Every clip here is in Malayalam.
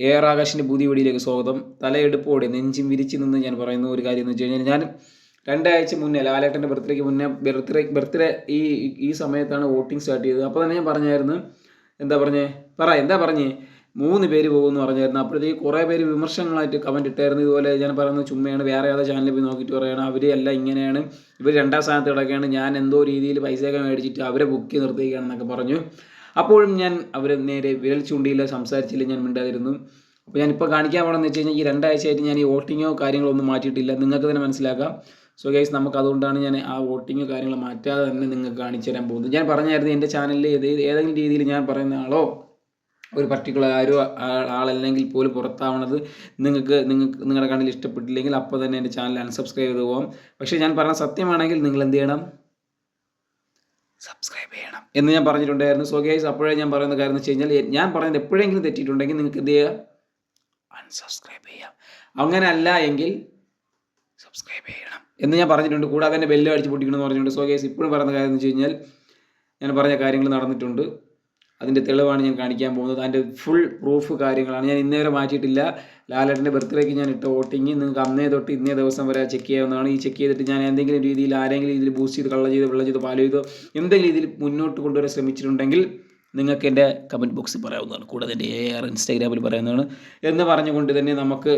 എയർ ആകാശിൻ്റെ പുതിയ വീഡിയോയിലേക്ക് സ്വാഗതം. തലയെടുപ്പോടെ നെഞ്ചും വിരിച്ച് നിന്ന് ഞാൻ പറയുന്ന ഒരു കാര്യം എന്ന് വെച്ച് കഴിഞ്ഞാൽ, ഞാൻ 2 ആഴ്ച മുന്നേ ലാലേട്ടൻ്റെ ബർത്ത്ഡേക്ക് മുന്നേ ബർത്ത്ഡേ ഈ സമയത്താണ് വോട്ടിംഗ് സ്റ്റാർട്ട് ചെയ്തത്. അപ്പോൾ തന്നെ ഞാൻ പറഞ്ഞായിരുന്നു, എന്താ പറഞ്ഞേ 3 പേര് പോകുമെന്ന് പറഞ്ഞായിരുന്നു. അപ്പോഴത്തേക്ക് കുറേ പേര് വിമർശനങ്ങളായിട്ട് കമൻറ്റ് ഇട്ടായിരുന്നു. ഇതുപോലെ ഞാൻ പറയുന്നത് ചുമ്മയാണ്, വേറെ ഏതാ ചാനലിൽ പോയി നോക്കിയിട്ട് പറയുകയാണ്, അവർ എല്ലാം ഇങ്ങനെയാണ്, ഇവർ 2ാം സ്ഥാനത്ത് കിടക്കുകയാണ്, ഞാൻ എന്തോ രീതിയിൽ പൈസയൊക്കെ മേടിച്ചിട്ട് അവരെ ബുക്ക് ചെയ്ത് നിർത്തിയിരിക്കുകയാണെന്നൊക്കെ പറഞ്ഞു. അപ്പോഴും ഞാൻ അവർ നേരെ വിരൽ ചൂണ്ടിയില്ല, സംസാരിച്ചില്ല, ഞാൻ മിണ്ടാതിരുന്നു. അപ്പോൾ ഞാനിപ്പോൾ കാണിക്കാൻ പോകണമെന്ന് വെച്ച് കഴിഞ്ഞാൽ, ഈ 2 ആഴ്ചയായിട്ട് ഞാൻ ഈ വോട്ടിങ്ങോ കാര്യങ്ങളോ ഒന്നും മാറ്റിയിട്ടില്ല. നിങ്ങൾക്ക് തന്നെ മനസ്സിലാക്കാം. സോ ഗൈസ്, നമുക്ക് അതുകൊണ്ടാണ് ഞാൻ ആ വോട്ടിങ്ങോ കാര്യങ്ങളോ മാറ്റാതെ തന്നെ നിങ്ങൾക്ക് കാണിച്ചു തരാൻ പോകുന്നത്. ഞാൻ പറഞ്ഞായിരുന്നു, എൻ്റെ ചാനലിൽ ഏതെങ്കിലും രീതിയിൽ ഞാൻ പറയുന്ന ആളോ ഒരു പർട്ടിക്കുലർ ആളല്ലെങ്കിൽ പോലും പുറത്താവണത് നിങ്ങളുടെ കണ്ണിൽ ഇഷ്ടപ്പെട്ടില്ലെങ്കിൽ അപ്പോൾ തന്നെ എൻ്റെ ചാനൽ അൺസബ്സ്ക്രൈബ് ചെയ്ത് പോകാം. പക്ഷേ ഞാൻ പറഞ്ഞ സത്യമാണെങ്കിൽ നിങ്ങൾ എന്ത് ചെയ്യണം? സബ്സ്ക്രൈബ് ചെയ്യണം എന്ന് ഞാൻ പറഞ്ഞിട്ടുണ്ടായിരുന്നു. സോ ഗൈസ്, അപ്പോഴേ ഞാൻ പറയുന്ന കാര്യം എന്ന് വെച്ച് കഴിഞ്ഞാൽ, ഞാൻ പറയുന്നത് എപ്പോഴെങ്കിലും തെറ്റിയിട്ടുണ്ടെങ്കിൽ നിങ്ങൾക്ക് എന്ത് ചെയ്യുക? അൺസബ്സ്ക്രൈബ് ചെയ്യാം. അങ്ങനെ അല്ല എങ്കിൽ സബ്സ്ക്രൈബ് ചെയ്യണം എന്ന് ഞാൻ പറഞ്ഞിട്ടുണ്ട്. കൂടാതെ തന്നെ ബെല്ല് അടിച്ച് പൊട്ടിക്കണമെന്ന് പറഞ്ഞിട്ടുണ്ട്. സോ ഗൈസ്, ഇപ്പോഴും പറയുന്ന കാര്യം എന്ന് വെച്ച് കഴിഞ്ഞാൽ, ഞാൻ പറഞ്ഞ കാര്യങ്ങൾ നടന്നിട്ടുണ്ട്. അതിൻ്റെ തെളിവാണ് ഞാൻ കാണിക്കാൻ പോകുന്നത്. അതിൻ്റെ ഫുൾ പ്രൂഫ് കാര്യങ്ങളാണ്. ഞാൻ ഇന്നേ വരെ മാറ്റിയിട്ടില്ല. ലാലേട്ടൻ്റെ ബർത്ത്ഡേക്ക് ഞാൻ ഇട്ട വോട്ടിങ് നിങ്ങൾക്ക് അന്നേ തൊട്ട് ഇന്നേ ദിവസം വരെ ചെക്ക് ചെയ്യാവുന്നതാണ്. ഈ ചെക്ക് ചെയ്തിട്ട് ഞാൻ എന്തെങ്കിലും രീതിയിൽ ആരെങ്കിലും ഇതിൽ ബൂസ്റ്റ് ചെയ്ത്, കള്ള ചെയ്ത്, വെള്ളം ചെയ്ത്, പാല് ചെയ്തോ എന്തെങ്കിലും രീതിയിൽ മുന്നോട്ട് കൊണ്ടുവരാൻ ശ്രമിച്ചിട്ടുണ്ടെങ്കിൽ നിങ്ങൾക്ക് എൻ്റെ കമൻറ്റ് ബോക്സിൽ പറയാവുന്നതാണ്. കൂടാതെ എൻ്റെ ഇൻസ്റ്റാഗ്രാമിൽ പറയുന്നതാണ്. എന്ന് പറഞ്ഞുകൊണ്ട് തന്നെ നമുക്ക്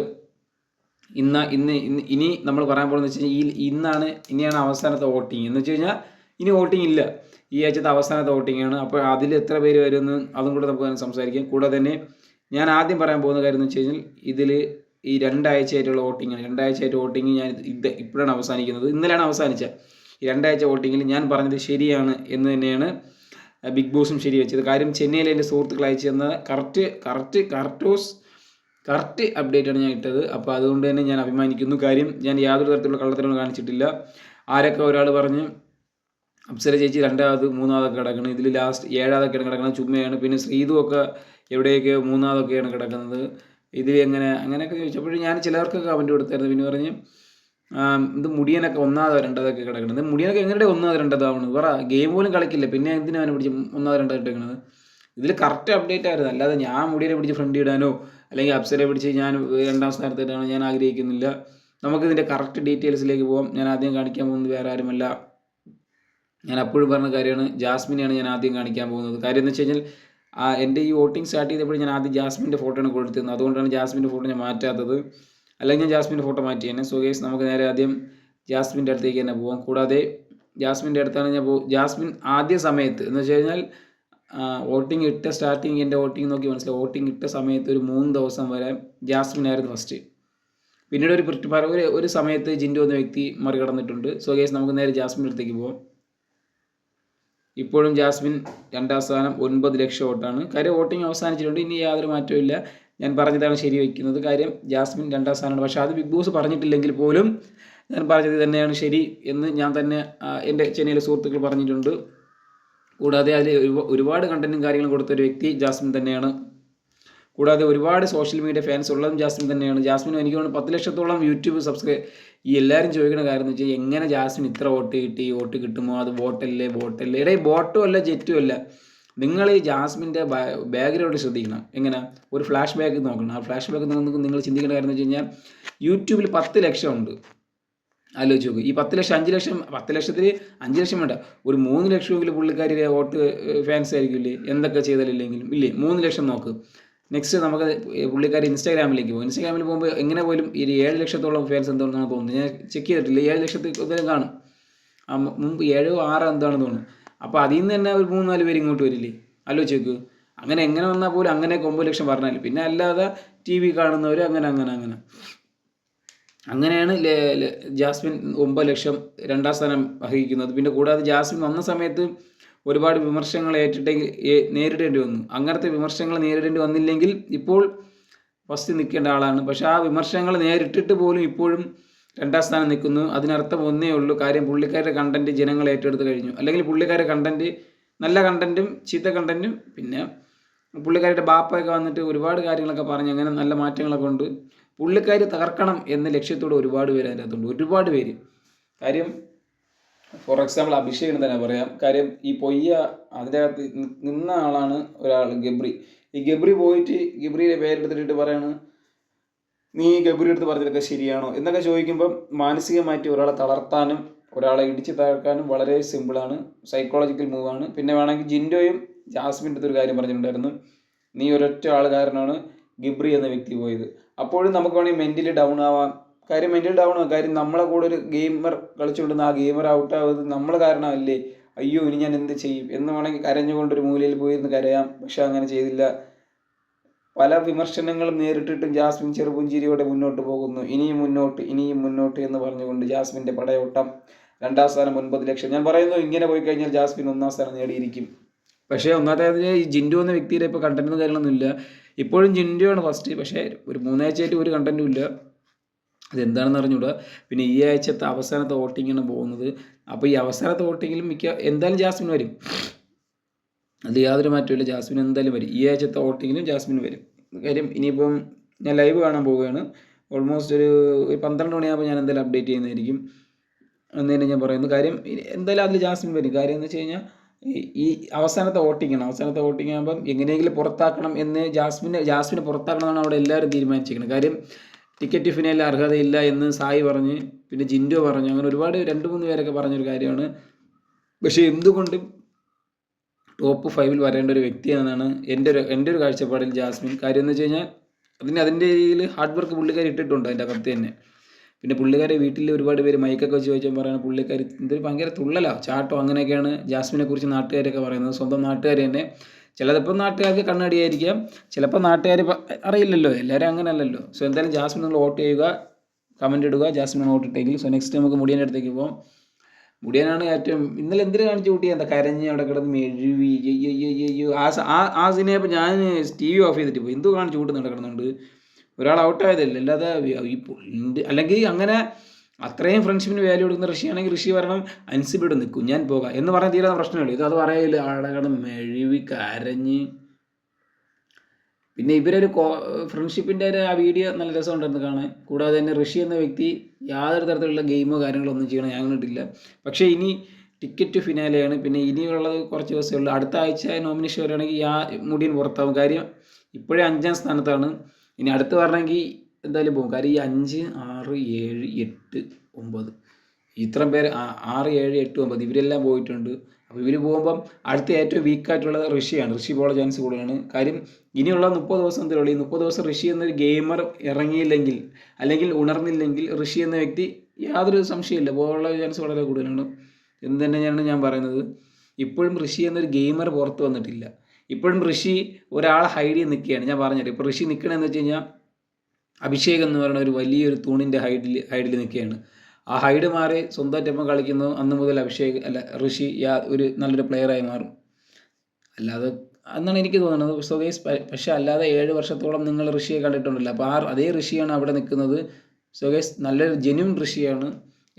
ഇനി നമ്മൾ പറയാൻ പോകുന്നത് വെച്ച് കഴിഞ്ഞാൽ, ഇനിയാണ് അവസാനത്തെ വോട്ടിങ്. എന്ന് വെച്ച് കഴിഞ്ഞാൽ ഇനി വോട്ടിംഗ് ഇല്ല. ഈ ആഴ്ചത്തെ അവസാനത്തെ വോട്ടിങ്ങാണ്. അപ്പോൾ അതിൽ എത്ര പേര് വരുമെന്ന് അതും കൂടെ നമുക്ക് സംസാരിക്കാം. കൂടാതെ തന്നെ ഞാൻ ആദ്യം പറയാൻ പോകുന്ന കാര്യം എന്ന് വെച്ച് കഴിഞ്ഞാൽ, ഇതിൽ ഈ 2 ആഴ്ചയായിട്ടുള്ള വോട്ടിങ്ങാണ്. 2 ആഴ്ചയായിട്ട് വോട്ടിങ് ഞാൻ ഇപ്പോഴാണ് അവസാനിക്കുന്നത്. ഇന്നലെയാണ് അവസാനിച്ച ഈ 2 ആഴ്ച വോട്ടിങ്ങിൽ ഞാൻ പറഞ്ഞത് ശരിയാണ് എന്ന് തന്നെയാണ് ബിഗ് ബോസും ശരി വെച്ചത്. കാര്യം ചെന്നൈയിലെ എൻ്റെ സുഹൃത്തുക്കൾ അയച്ചു തന്ന കറക്റ്റ് അപ്ഡേറ്റാണ് ഞാൻ ഇട്ടത്. അപ്പോൾ അതുകൊണ്ട് തന്നെ ഞാൻ അഭിമാനിക്കുന്നു. കാര്യം ഞാൻ യാതൊരു തരത്തിലുള്ള കള്ളത്തരങ്ങളും കാണിച്ചിട്ടില്ല. ആരൊക്കെ ഒരാൾ പറഞ്ഞ് അപ്സര ചേച്ചി 2ാമത് 3ാമതൊക്കെ കിടക്കുന്നത്, ഇതിൽ ലാസ്റ്റ് 7ാമതൊക്കെയാണ് കിടക്കുന്നത് ചുമ്മയാണ്. പിന്നെ ശ്രീതു ഒക്കെ എവിടെയൊക്കെ 3ാമതൊക്കെയാണ് കിടക്കുന്നത്. ഇതിൽ അങ്ങനെയൊക്കെ ചോദിച്ചപ്പോഴും ഞാൻ ചിലർക്കൊക്കെ കമൻറ്റ് കൊടുത്തായിരുന്നു. പിന്നെ പറഞ്ഞ് ഇത് മുടിയനൊക്കെ 1ാമതോ 2ാമതൊക്കെ കിടക്കുന്നത്. മുടിയനൊക്കെ എങ്ങനെ 1ാമതോ 2ാമതോ ആവുന്നത്? പറ, ഗെയിം പോലും കളിക്കില്ല, പിന്നെ എന്തിനാണ് അവനെ പിടിച്ച് 1ാമതോ 2ാമതോ ഇട്ടേക്കുന്നത്? ഇതിൽ കറക്റ്റ് അപ്ഡേറ്റ് ആയിരുന്നു. അല്ലാതെ ഞാൻ മുടിയനെ പിടിച്ച് ഫ്രണ്ട് ഇടാനോ അല്ലെങ്കിൽ അപ്സരയെ പിടിച്ച് ഞാൻ 2ാം സ്ഥാനത്തിട്ടാണോ ഞാൻ ആഗ്രഹിക്കുന്നില്ല. നമുക്കിതിൻ്റെ കറക്റ്റ് ഡീറ്റെയിൽസിലേക്ക് പോകാം. ഞാൻ ആദ്യം കാണിക്കാൻ പോകുന്നത് വേറെ ആരുമല്ല, ഞാൻ അപ്പോഴും പറഞ്ഞ കാര്യമാണ്, ജാസ്മിനെയാണ് ഞാൻ ആദ്യം കാണിക്കാൻ പോകുന്നത്. കാര്യം എന്ന് വെച്ച് കഴിഞ്ഞാൽ, എൻ്റെ ഈ വോട്ടിംഗ് സ്റ്റാർട്ട് ചെയ്തപ്പോൾ ഞാൻ ആദ്യം ജാസ്മിൻ്റെ ഫോട്ടോയാണ് കൊടുത്തിരുന്നത്. അതുകൊണ്ടാണ് ജാസ്മിൻ്റെ ഫോട്ടോ ഞാൻ മാറ്റാത്തത്. അല്ലെങ്കിൽ ഞാൻ ജാസ്മിൻ്റെ ഫോട്ടോ മാറ്റി തന്നെ. സോ ഗൈസ്, നമുക്ക് നേരെ ആദ്യം ജാസ്മിൻ്റെ അടുത്തേക്ക് തന്നെ പോകാം. കൂടാതെ ജാസ്മിൻ്റെ അടുത്താണ് ഞാൻ ജാസ്മിൻ ആദ്യ സമയത്ത് എന്ന് വെച്ച് കഴിഞ്ഞാൽ, വോട്ടിംഗ് ഇട്ട സ്റ്റാർട്ടിങ് എൻ്റെ വോട്ടിംഗ് നോക്കി മനസ്സിലാവും. വോട്ടിംഗ് ഇട്ട സമയത്ത് ഒരു 3 ദിവസം വരെ ജാസ്മിനായിരുന്നു ഫസ്റ്റ്. പിന്നീട് ഒരു സമയത്ത് ജിൻഡു എന്ന വ്യക്തി മറികടന്നിട്ടുണ്ട്. സോ ഗൈസ്, നമുക്ക് നേരെ ജാസ്മിൻ്റെ അടുത്തേക്ക് പോകാം. ഇപ്പോഴും ജാസ്മിൻ 2ാം സ്ഥാനം, 9 ലക്ഷം വോട്ടാണ്. കാര്യം വോട്ടിംഗ് അവസാനിച്ചിട്ടുണ്ട്. ഇനി യാതൊരു മാറ്റവും ഇല്ല. ഞാൻ പറഞ്ഞതാണ് ശരി വയ്ക്കുന്നത്. കാര്യം ജാസ്മിൻ 2ാം സ്ഥാനമാണ്. പക്ഷേ അത് ബിഗ് ബോസ് പറഞ്ഞിട്ടില്ലെങ്കിൽ പോലും ഞാൻ പറഞ്ഞത് തന്നെയാണ് ശരി എന്ന് ഞാൻ തന്നെ എൻ്റെ ചെന്നൈയിലെ സുഹൃത്തുക്കൾ പറഞ്ഞിട്ടുണ്ട്. കൂടാതെ അതിൽ ഒരുപാട് കണ്ടൻറ്റും കാര്യങ്ങളും കൊടുത്തൊരു വ്യക്തി ജാസ്മിൻ തന്നെയാണ്. കൂടാതെ ഒരുപാട് സോഷ്യൽ മീഡിയ ഫാൻസ് ഉള്ളതും ജാസ്മിൻ തന്നെയാണ്. ജാസ്മിൻ എനിക്ക് തോന്നുന്നു 10 ലക്ഷത്തോളം യൂട്യൂബ് സബ്സ്ക്രൈബ്. ഈ എല്ലാവരും ചോദിക്കുന്ന കാര്യം എന്ന് വെച്ചാൽ, എങ്ങനെ ജാസ്മിൻ ഇത്ര വോട്ട് കിട്ടി? വോട്ട് കിട്ടുമോ? അത് ബോട്ടല്ലേ? ഇടയിൽ ബോട്ടും അല്ല ജെറ്റും അല്ല. നിങ്ങൾ ഈ ജാസ്മിൻ്റെ ബാക്ക്ഗ്രൗണ്ട് ശ്രദ്ധിക്കണം. എങ്ങനെ ഒരു ഫ്ലാഷ് ബാക്ക് നോക്കണം. ആ ഫ്ലാഷ് ബാക്ക് നിങ്ങൾ ചിന്തിക്കേണ്ട കാര്യം എന്ന് വെച്ച് കഴിഞ്ഞാൽ, യൂട്യൂബിൽ 10 ലക്ഷം ഉണ്ട്. ആലോചിച്ച് നോക്കും. ഈ 10 ലക്ഷം 5 ലക്ഷം 10 ലക്ഷത്തിൽ 5 ലക്ഷം വേണ്ട, ഒരു 3 ലക്ഷമെങ്കിലും പുള്ളിക്കാരി വോട്ട് ഫാൻസ് ആയിരിക്കില്ലേ? എന്തൊക്കെ ചെയ്താലില്ലെങ്കിലും ഇല്ലേ? 3 ലക്ഷം നോക്ക്. നെക്സ്റ്റ് നമുക്ക് പുള്ളിക്കാരി ഇൻസ്റ്റാഗ്രാമിലേക്ക് പോകും. ഇൻസ്റ്റാഗ്രാമിൽ പോകുമ്പോൾ എങ്ങനെ പോലും ഈ 7 ലക്ഷത്തോളം ഫാൻസ് എന്താണെന്നാണ് തോന്നുന്നത്. ഞാൻ ചെക്ക് ചെയ്തിട്ടില്ല. 7 ലക്ഷത്തിൽ കൂടുതലും കാണും. മുമ്പ് 7 6 എന്താണെന്ന് തോന്നുന്നു. അപ്പോൾ അതിൽ നിന്ന് തന്നെ ഒരു 3-4 പേര് ഇങ്ങോട്ട് വരില്ലേ? ആലോചിച്ച് നോക്ക്. എങ്ങനെ വന്നാൽ പോലും അങ്ങനെയൊക്കെ 9 ലക്ഷം പറഞ്ഞാൽ, പിന്നെ അല്ലാതെ ടി വി കാണുന്നവർ അങ്ങനെയാണ് ജാസ്മിൻ 9 ലക്ഷം 2ാം സ്ഥാനം അർഹിക്കുന്നത്. പിന്നെ കൂടാതെ ജാസ്മിൻ വന്ന സമയത്ത് ഒരുപാട് വിമർശനങ്ങൾ നേരിടേണ്ടി വന്നു. അങ്ങനത്തെ വിമർശനങ്ങൾ നേരിടേണ്ടി വന്നില്ലെങ്കിൽ ഇപ്പോൾ ഫസ്റ്റ് നിൽക്കേണ്ട ആളാണ്. പക്ഷേ ആ വിമർശനങ്ങൾ നേരിട്ടിട്ട് പോലും ഇപ്പോഴും 2ാം സ്ഥാനം നിൽക്കുന്നു. അതിനർത്ഥം ഒന്നേ ഉള്ളൂ, കാര്യം പുള്ളിക്കാരുടെ കണ്ടൻറ്റ് ജനങ്ങൾ ഏറ്റെടുത്ത് കഴിഞ്ഞു. അല്ലെങ്കിൽ പുള്ളിക്കാരുടെ കണ്ടൻറ്റ്, നല്ല കണ്ടൻറ്റും ചീത്ത കണ്ടൻറ്റും, പിന്നെ പുള്ളിക്കാരുടെ ബാപ്പയൊക്കെ വന്നിട്ട് ഒരുപാട് കാര്യങ്ങളൊക്കെ പറഞ്ഞ് അങ്ങനെ നല്ല മാറ്റങ്ങളൊക്കെ ഉണ്ട്. പുള്ളിക്കാരി തകർക്കണം എന്ന ലക്ഷ്യത്തോടെ ഒരുപാട് പേര് അതിൻ്റെ അകത്തുണ്ട്. ഒരുപാട് പേര്. കാര്യം ഫോർ എക്സാമ്പിൾ അഭിഷേകിന് തന്നെ പറയാം. കാര്യം ഈ പൊയ്യ അതിൻ്റെ അകത്ത് നിന്ന ആളാണ് ഒരാൾ, ഗബ്രി. ഈ ഗബ്രി പോയിട്ട് ഗബ്രിയുടെ പേരെടുത്തിട്ട് പറയാണ് നീ ഗബ്രി എടുത്ത് പറഞ്ഞതൊക്കെ ശരിയാണോ എന്നൊക്കെ ചോദിക്കുമ്പം മാനസികമായിട്ട് ഒരാളെ തളർത്താനും ഒരാളെ ഇടിച്ച് തകർക്കാനും വളരെ സിമ്പിളാണ്, സൈക്കോളജിക്കൽ മൂവാണ്. പിന്നെ വേണമെങ്കിൽ ജിൻഡോയും ജാസ്മിൻ്റെ അടുത്തൊരു കാര്യം പറഞ്ഞിട്ടുണ്ടായിരുന്നു, നീ ഒരൊറ്റ ആൾ കാരണമാണ് ഗബ്രി എന്ന വ്യക്തി പോയത്. അപ്പോഴും നമുക്ക് വേണമെങ്കിൽ മെൻ്റലി ഡൗൺ ആവാം. മെൻ്റലി ഡൗൺ ആവാം. നമ്മളെ കൂടെ ഒരു ഗെയിമർ കളിച്ചുകൊണ്ടിരുന്ന ആ ഗെയിമർ ഔട്ടാവുന്നത് നമ്മൾ കാരണമല്ലേ, അയ്യോ ഇനി ഞാൻ എന്ത് ചെയ്യും എന്ന് വേണമെങ്കിൽ കരഞ്ഞുകൊണ്ടൊരു മൂലയിൽ പോയിരുന്ന് കരയാം. പക്ഷെ അങ്ങനെ ചെയ്തില്ല. പല വിമർശനങ്ങളും നേരിട്ടിട്ടും ജാസ്മിൻ ചെറുപുഞ്ചിരിയോടെ മുന്നോട്ട് പോകുന്നു. ഇനിയും മുന്നോട്ട് എന്ന് പറഞ്ഞുകൊണ്ട് ജാസ്മിൻ്റെ പടയോട്ടം. 2ാം സ്ഥാനം 9 ലക്ഷം. ഞാൻ പറയുന്നു, ഇങ്ങനെ പോയി കഴിഞ്ഞാൽ ജാസ്മിൻ 1ാം സ്ഥാനം നേടിയിരിക്കും. പക്ഷേ ഒന്നാമത്തെ ഈ ജിൻഡു എന്ന വ്യക്തിയുടെ ഇപ്പോൾ കണ്ടൻറ്റും കാര്യങ്ങളൊന്നുമില്ല. ഇപ്പോഴും ജിൻഡു ആണ് ഫസ്റ്റ്. പക്ഷേ ഒരു 3 ആഴ്ചയായിട്ട് ഒരു കണ്ടൻറ്റും ഇല്ല. അതെന്താണെന്ന് അറിഞ്ഞൂടാ. പിന്നെ ഈ ആഴ്ചത്തെ അവസാനത്തെ വോട്ടിങ്ങാണ് പോകുന്നത്. അപ്പോൾ ഈ അവസാനത്തെ വോട്ടിങ്ങിലും എന്തായാലും ജാസ്മിൻ വരും. അത് യാതൊരു മാറ്റമില്ല, ജാസ്മിൻ എന്തായാലും വരും. ഈ ആഴ്ചത്തെ വോട്ടിങ്ങിലും ജാസ്മിൻ വരും. കാര്യം ഇനിയിപ്പം ഞാൻ ലൈവ് കാണാൻ പോവുകയാണ്. ഓൾമോസ്റ്റ് ഒരു 12 മണിയാകുമ്പോൾ ഞാൻ എന്തായാലും അപ്ഡേറ്റ് ചെയ്യുന്നതായിരിക്കും എന്ന് തന്നെ ഞാൻ പറയുന്നു. കാര്യം എന്തായാലും അതിൽ ജാസ്മിൻ വരും. കാര്യം എന്ന് വെച്ച് കഴിഞ്ഞാൽ ഈ അവസാനത്തെ വോട്ടിങ്ങാണ്. അവസാനത്തെ വോട്ടിംഗ് ആകുമ്പം എങ്ങനെയെങ്കിലും പുറത്താക്കണം എന്ന് ജാസ്മിനെ പുറത്താക്കണമെന്നാണ് അവിടെ എല്ലാവരും തീരുമാനിച്ചിരിക്കുന്നത്. കാര്യം ടിക്കറ്റ് ഫിനാലിൽ അർഹതയില്ല എന്ന് സായി പറഞ്ഞ്, പിന്നെ ജിൻഡോ പറഞ്ഞു, അങ്ങനെ ഒരുപാട് 2-3 പേരൊക്കെ പറഞ്ഞൊരു കാര്യമാണ്. പക്ഷേ എന്തുകൊണ്ടും ടോപ്പ് 5-ൽ വരേണ്ട ഒരു വ്യക്തിയാണെന്നാണ് എൻ്റെ ഒരു കാഴ്ചപ്പാടിൽ ജാസ്മിൻ. കാര്യം എന്ന് വെച്ച് കഴിഞ്ഞാൽ അതിൻ്റെ രീതിയിൽ ഹാർഡ് വർക്ക് പുള്ളിക്കാരി ഇട്ടിട്ടുണ്ട് അതിൻ്റെ അകത്ത് തന്നെ. പിന്നെ പുള്ളിക്കാരെ വീട്ടിൽ ഒരുപാട് പേര് മൈക്കൊക്കെ വെച്ച് ചോദിച്ചാൽ പറയുന്നത് പുള്ളിക്കാരി എന്തൊരു ഭയങ്കര തുള്ളലോ ചാട്ടോ അങ്ങനെയൊക്കെയാണ് ജാസ്മിനെ കുറിച്ച് നാട്ടുകാരൊക്കെ പറയുന്നത്. സ്വന്തം നാട്ടുകാർ തന്നെ. ചിലപ്പോൾ നാട്ടുകാർക്ക് കണ്ണടിയായിരിക്കാം, ചിലപ്പോൾ നാട്ടുകാർ അറിയില്ലല്ലോ, എല്ലാവരും അങ്ങനെയല്ലല്ലോ. സോ എന്തായാലും ജാസ്മിൻ നിങ്ങൾ വോട്ട് ചെയ്യുക, കമൻറ്റ് ഇടുക. ജാസ്മിൻ വോട്ട് ഇട്ടെങ്കിൽ സോ നെക്സ്റ്റ് നമുക്ക് മുടിയൻ്റെ അടുത്തേക്ക് പോകാം. മുടിയനാണ് ഏറ്റവും ഇന്നലെ എന്തിനു കാണിച്ചു കൂട്ടി, എന്താ കരഞ്ഞ് അവിടെ കിടന്ന് മെഴുവി ആ സിനിമ. ഞാൻ TV ഓഫ് ചെയ്തിട്ട് പോയി. എന്തോ കാണിച്ചു കൂട്ടുന്ന കിടക്കുന്നുണ്ട്. ഒരാൾ ഔട്ടായതല്ലേ, അല്ലാതെ അല്ലെങ്കിൽ അങ്ങനെ അത്രയും ഫ്രണ്ട്ഷിപ്പിന് വാല്യൂ കൊടുക്കുന്ന ഋഷി ആണെങ്കിൽ ഋഷി വരണം, അൻസിബിയുടെ നിൽക്കും, ഞാൻ പോകാം എന്ന് പറഞ്ഞാൽ തീരാൻ പ്രശ്നമില്ല. ഇത് അത് പറയില്ല, ആടെ കിടന്ന് മെഴുവി കരഞ്ഞ്. പിന്നെ ഇവരൊരു ഫ്രണ്ട്ഷിപ്പിൻ്റെ ആ വീഡിയോ നല്ല രസമുണ്ടായിരുന്നു കാണാൻ. കൂടാതെ തന്നെ ഋഷി എന്ന വ്യക്തി യാതൊരു തരത്തിലുള്ള ഗെയിമോ കാര്യങ്ങളോ ഒന്നും ചെയ്യണം ഞാൻ കണ്ടിട്ടില്ല. പക്ഷേ ഇനി ടിക്കറ്റ് ഫിനാലെയാണ്. പിന്നെ ഇനിയുള്ളത് കുറച്ച് ദിവസമേ ഉള്ളൂ. അടുത്ത ആഴ്ച നോമിനേഷൻ വരികയാണെങ്കിൽ മുടിയൻ പുറത്താവും. കാര്യം ഇപ്പോഴേ 5ാം സ്ഥാനത്താണ്. ഇനി അടുത്ത് വരണമെങ്കിൽ എന്തായാലും പോകും. കാര്യം ഈ 5, 6, 7, 8, 9 ഇത്രയും പേര് 6, 7, 8, 9 ഇവരെല്ലാം പോയിട്ടുണ്ട്. അപ്പോൾ ഇവർ പോകുമ്പം അടുത്ത ഏറ്റവും വീക്കായിട്ടുള്ളത് ഋഷിയാണ്. ഋഷി പോകാൻ ചാൻസ് കൂടുതലാണ്. കാര്യം ഇനിയുള്ള 30 ദിവസം എന്തെങ്കിലും ഈ 30 ദിവസം ഋഷി എന്നൊരു ഗെയിമർ ഇറങ്ങിയില്ലെങ്കിൽ അല്ലെങ്കിൽ ഉണർന്നില്ലെങ്കിൽ ഋഷി എന്ന വ്യക്തി യാതൊരു സംശയമില്ല പോകാനുള്ള ചാൻസ് വളരെ കൂടുതലാണ് എന്ന് തന്നെയാണ് ഞാൻ പറയുന്നത്. ഇപ്പോഴും ഋഷി എന്നൊരു ഗെയിമർ പുറത്ത് വന്നിട്ടില്ല. ഇപ്പോഴും ഋഷി ഒരാളെ ഹൈഡ് ചെയ്ത് നിൽക്കുകയാണ്. ഞാൻ പറഞ്ഞത് ഇപ്പോൾ ഋഷി നിൽക്കണമെന്ന് വെച്ച് കഴിഞ്ഞാൽ അഭിഷേക് എന്ന് പറയുന്ന ഒരു വലിയൊരു തൂണിൻ്റെ ഹൈഡിൽ നിൽക്കുകയാണ്. ആ ഹൈഡ് മാറി സ്വന്തമായിട്ടപ്പം കളിക്കുന്നു. അന്ന് മുതൽ ഋഷി ഒരു നല്ലൊരു പ്ലെയറായി മാറും. അല്ലാതെ എന്നാണ് എനിക്ക് തോന്നുന്നത്. സോ ഗൈസ്, പക്ഷേ അല്ലാതെ 7 വർഷത്തോളം നിങ്ങൾ ഋഷിയെ കണ്ടിട്ടുണ്ടല്ലോ. അപ്പോൾ അതേ ഋഷിയാണ് അവിടെ നിൽക്കുന്നത്. സോ ഗൈസ്, നല്ലൊരു ജെന്യൂൻ ഋഷിയാണ്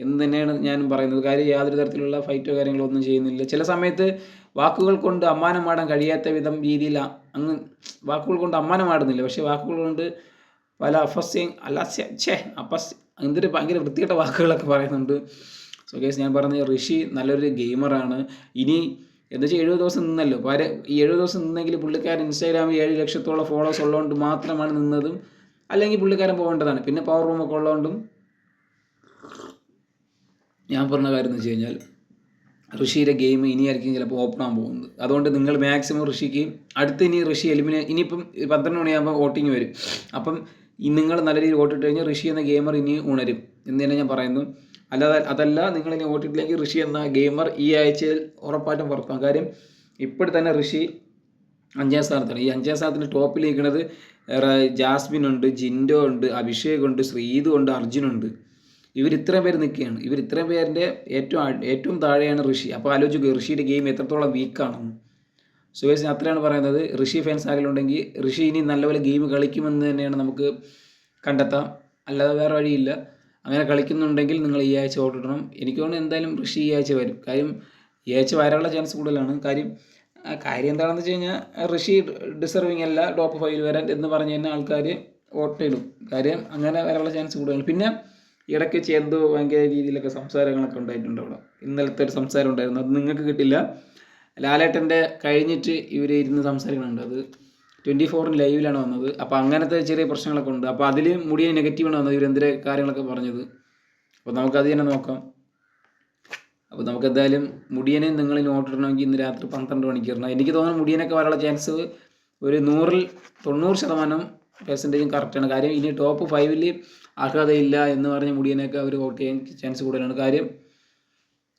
എന്ന് തന്നെയാണ് ഞാനും പറയുന്നത്. കാര്യം യാതൊരു തരത്തിലുള്ള ഫൈറ്റോ കാര്യങ്ങളോ ഒന്നും ചെയ്യുന്നില്ല. ചില സമയത്ത് വാക്കുകൾ കൊണ്ട് അമ്മാനമാടാൻ കഴിയാത്ത വിധം രീതിയിൽ അങ്ങ് വാക്കുകൾ കൊണ്ട് അമ്മാനമാടുന്നില്ല, പക്ഷേ വാക്കുകൾ കൊണ്ട് പല എന്തൊരു ഭയങ്കര വൃത്തികെട്ട വാക്കുകളൊക്കെ പറയുന്നുണ്ട്. സോ ഗൈസ്, ഞാൻ പറഞ്ഞ ഋഷി നല്ലൊരു ഗെയിമറാണ്. ഇനി എന്താ വെച്ചാൽ 70 ദിവസം നിന്നല്ലോ. ഈ 70 ദിവസം നിന്നെങ്കിൽ പുള്ളിക്കാരൻ ഇൻസ്റ്റാഗ്രാമിൽ 7 ലക്ഷത്തോളം ഫോളോവേഴ്സ് ഉള്ളതുകൊണ്ട് മാത്രമാണ് നിന്നതും. അല്ലെങ്കിൽ പുള്ളിക്കാരൻ പോകേണ്ടതാണ്. പിന്നെ പവർ റൂമൊക്കെ ഉള്ളതുകൊണ്ടും ഞാൻ പറഞ്ഞ കാര്യം എന്ന് വെച്ച് കഴിഞ്ഞാൽ ഋഷിയുടെ ഗെയിം ഇനിയായിരിക്കും ചിലപ്പോൾ ഓപ്പൺ ആകാൻ പോകുന്നത്. അതുകൊണ്ട് നിങ്ങൾ മാക്സിമം ഋഷിക്ക് ഇനി ഋഷി ഇനിയിപ്പം 12 മണിയാകുമ്പോൾ വോട്ടിങ് വരും. അപ്പം നിങ്ങൾ നല്ല രീതിയിൽ വോട്ടിട്ട് കഴിഞ്ഞാൽ ഋഷി എന്ന ഗെയിമർ ഇനി ഉണരും എന്ന് തന്നെ ഞാൻ പറയുന്നു. അതല്ല നിങ്ങളിനി വോട്ടിട്ടില്ലെങ്കിൽ ഋഷി എന്ന ഗെയിമർ ഈ ആഴ്ചയിൽ ഉറപ്പായിട്ടും പുറത്താകും. കാര്യം ഇപ്പോൾ തന്നെ ഋഷി 5ാം സ്ഥാനത്താണ്. ഈ 5ാം സ്ഥാനത്തിന് ടോപ്പിൽ നിൽക്കുന്നത് ജാസ്മിൻ ഉണ്ട്, ജിൻഡോ ഉണ്ട്, അഭിഷേക് ഉണ്ട്, ശ്രീതു ഉണ്ട്, അർജുനുണ്ട്. ഇത്രയും പേര് നിൽക്കുകയാണ്. ഇത്രയും പേരിൻ്റെ ഏറ്റവും താഴെയാണ് ഋഷി. അപ്പോൾ ആലോചിക്കുക ഋഷിയുടെ ഗെയിം എത്രത്തോളം വീക്കാണെന്ന്. സുവേശിന് അത്രയാണ് പറയുന്നത്. ഋഷി ഫാൻസ് ആരെങ്കിലുണ്ടെങ്കിൽ ഋഷി ഇനി നല്ലപോലെ ഗെയിം കളിക്കുമെന്ന് തന്നെയാണ് നമുക്ക് കണ്ടെത്താം. അല്ലാതെ വേറെ വഴിയില്ല. അങ്ങനെ കളിക്കുന്നുണ്ടെങ്കിൽ നിങ്ങൾ ഈ ആഴ്ച വോട്ടിടണം. എനിക്ക് തോന്നുന്നു എന്തായാലും ഋഷി ഈ ആഴ്ച വരും. കാര്യം ഈ ആഴ്ച വരാനുള്ള ചാൻസ് കൂടുതലാണ്. കാര്യം എന്താണെന്ന് വെച്ച് കഴിഞ്ഞാൽ ഋഷി ഡിസർവിങ് അല്ല ടോപ്പ് 5-ൽ വരാൻ എന്ന് പറഞ്ഞ് തന്നെ ആൾക്കാർ വോട്ടിടും. കാര്യം അങ്ങനെ വരാനുള്ള ചാൻസ് കൂടുതലാണ്. പിന്നെ ഇടയ്ക്ക് വെച്ച് എന്തോ ഭയങ്കര രീതിയിലൊക്കെ സംസാരങ്ങളൊക്കെ ഉണ്ടായിട്ടുണ്ട് അവിടെ. ഇന്നലത്തെ ഒരു സംസാരം ഉണ്ടായിരുന്നു, അത് നിങ്ങൾക്ക് കിട്ടില്ല. ലാലേട്ടൻ്റെ കഴിഞ്ഞിട്ട് ഇവർ ഇരുന്ന് സംസാരിക്കുന്നുണ്ട്. അത് 24 ലൈവിലാണ് വന്നത്. അപ്പോൾ അങ്ങനത്തെ ചെറിയ പ്രശ്നങ്ങളൊക്കെ ഉണ്ട്. അപ്പോൾ അതിൽ മുടിയൻ നെഗറ്റീവാണ് വന്നത്, ഇവരെന്തിരെ കാര്യങ്ങളൊക്കെ പറഞ്ഞത്. അപ്പോൾ നമുക്കത് തന്നെ നോക്കാം. അപ്പോൾ നമുക്ക് എന്തായാലും മുടിയനെ നിങ്ങൾ നോട്ട് ഇടണമെങ്കിൽ ഇന്ന് രാത്രി 12 മണിക്ക് ഇടണം. എനിക്ക് തോന്നുന്നു മുടിയനൊക്കെ വരാനുള്ള ചാൻസ് ഒരു 100% കറക്റ്റാണ്. കാര്യം ഇനി ടോപ്പ് 5 അർഹതയില്ല എന്ന് പറഞ്ഞ മുടിയനൊക്കെ അവർ വോട്ട് ചെയ്യാൻ ചാൻസ് കൂടുതലാണ്. കാര്യം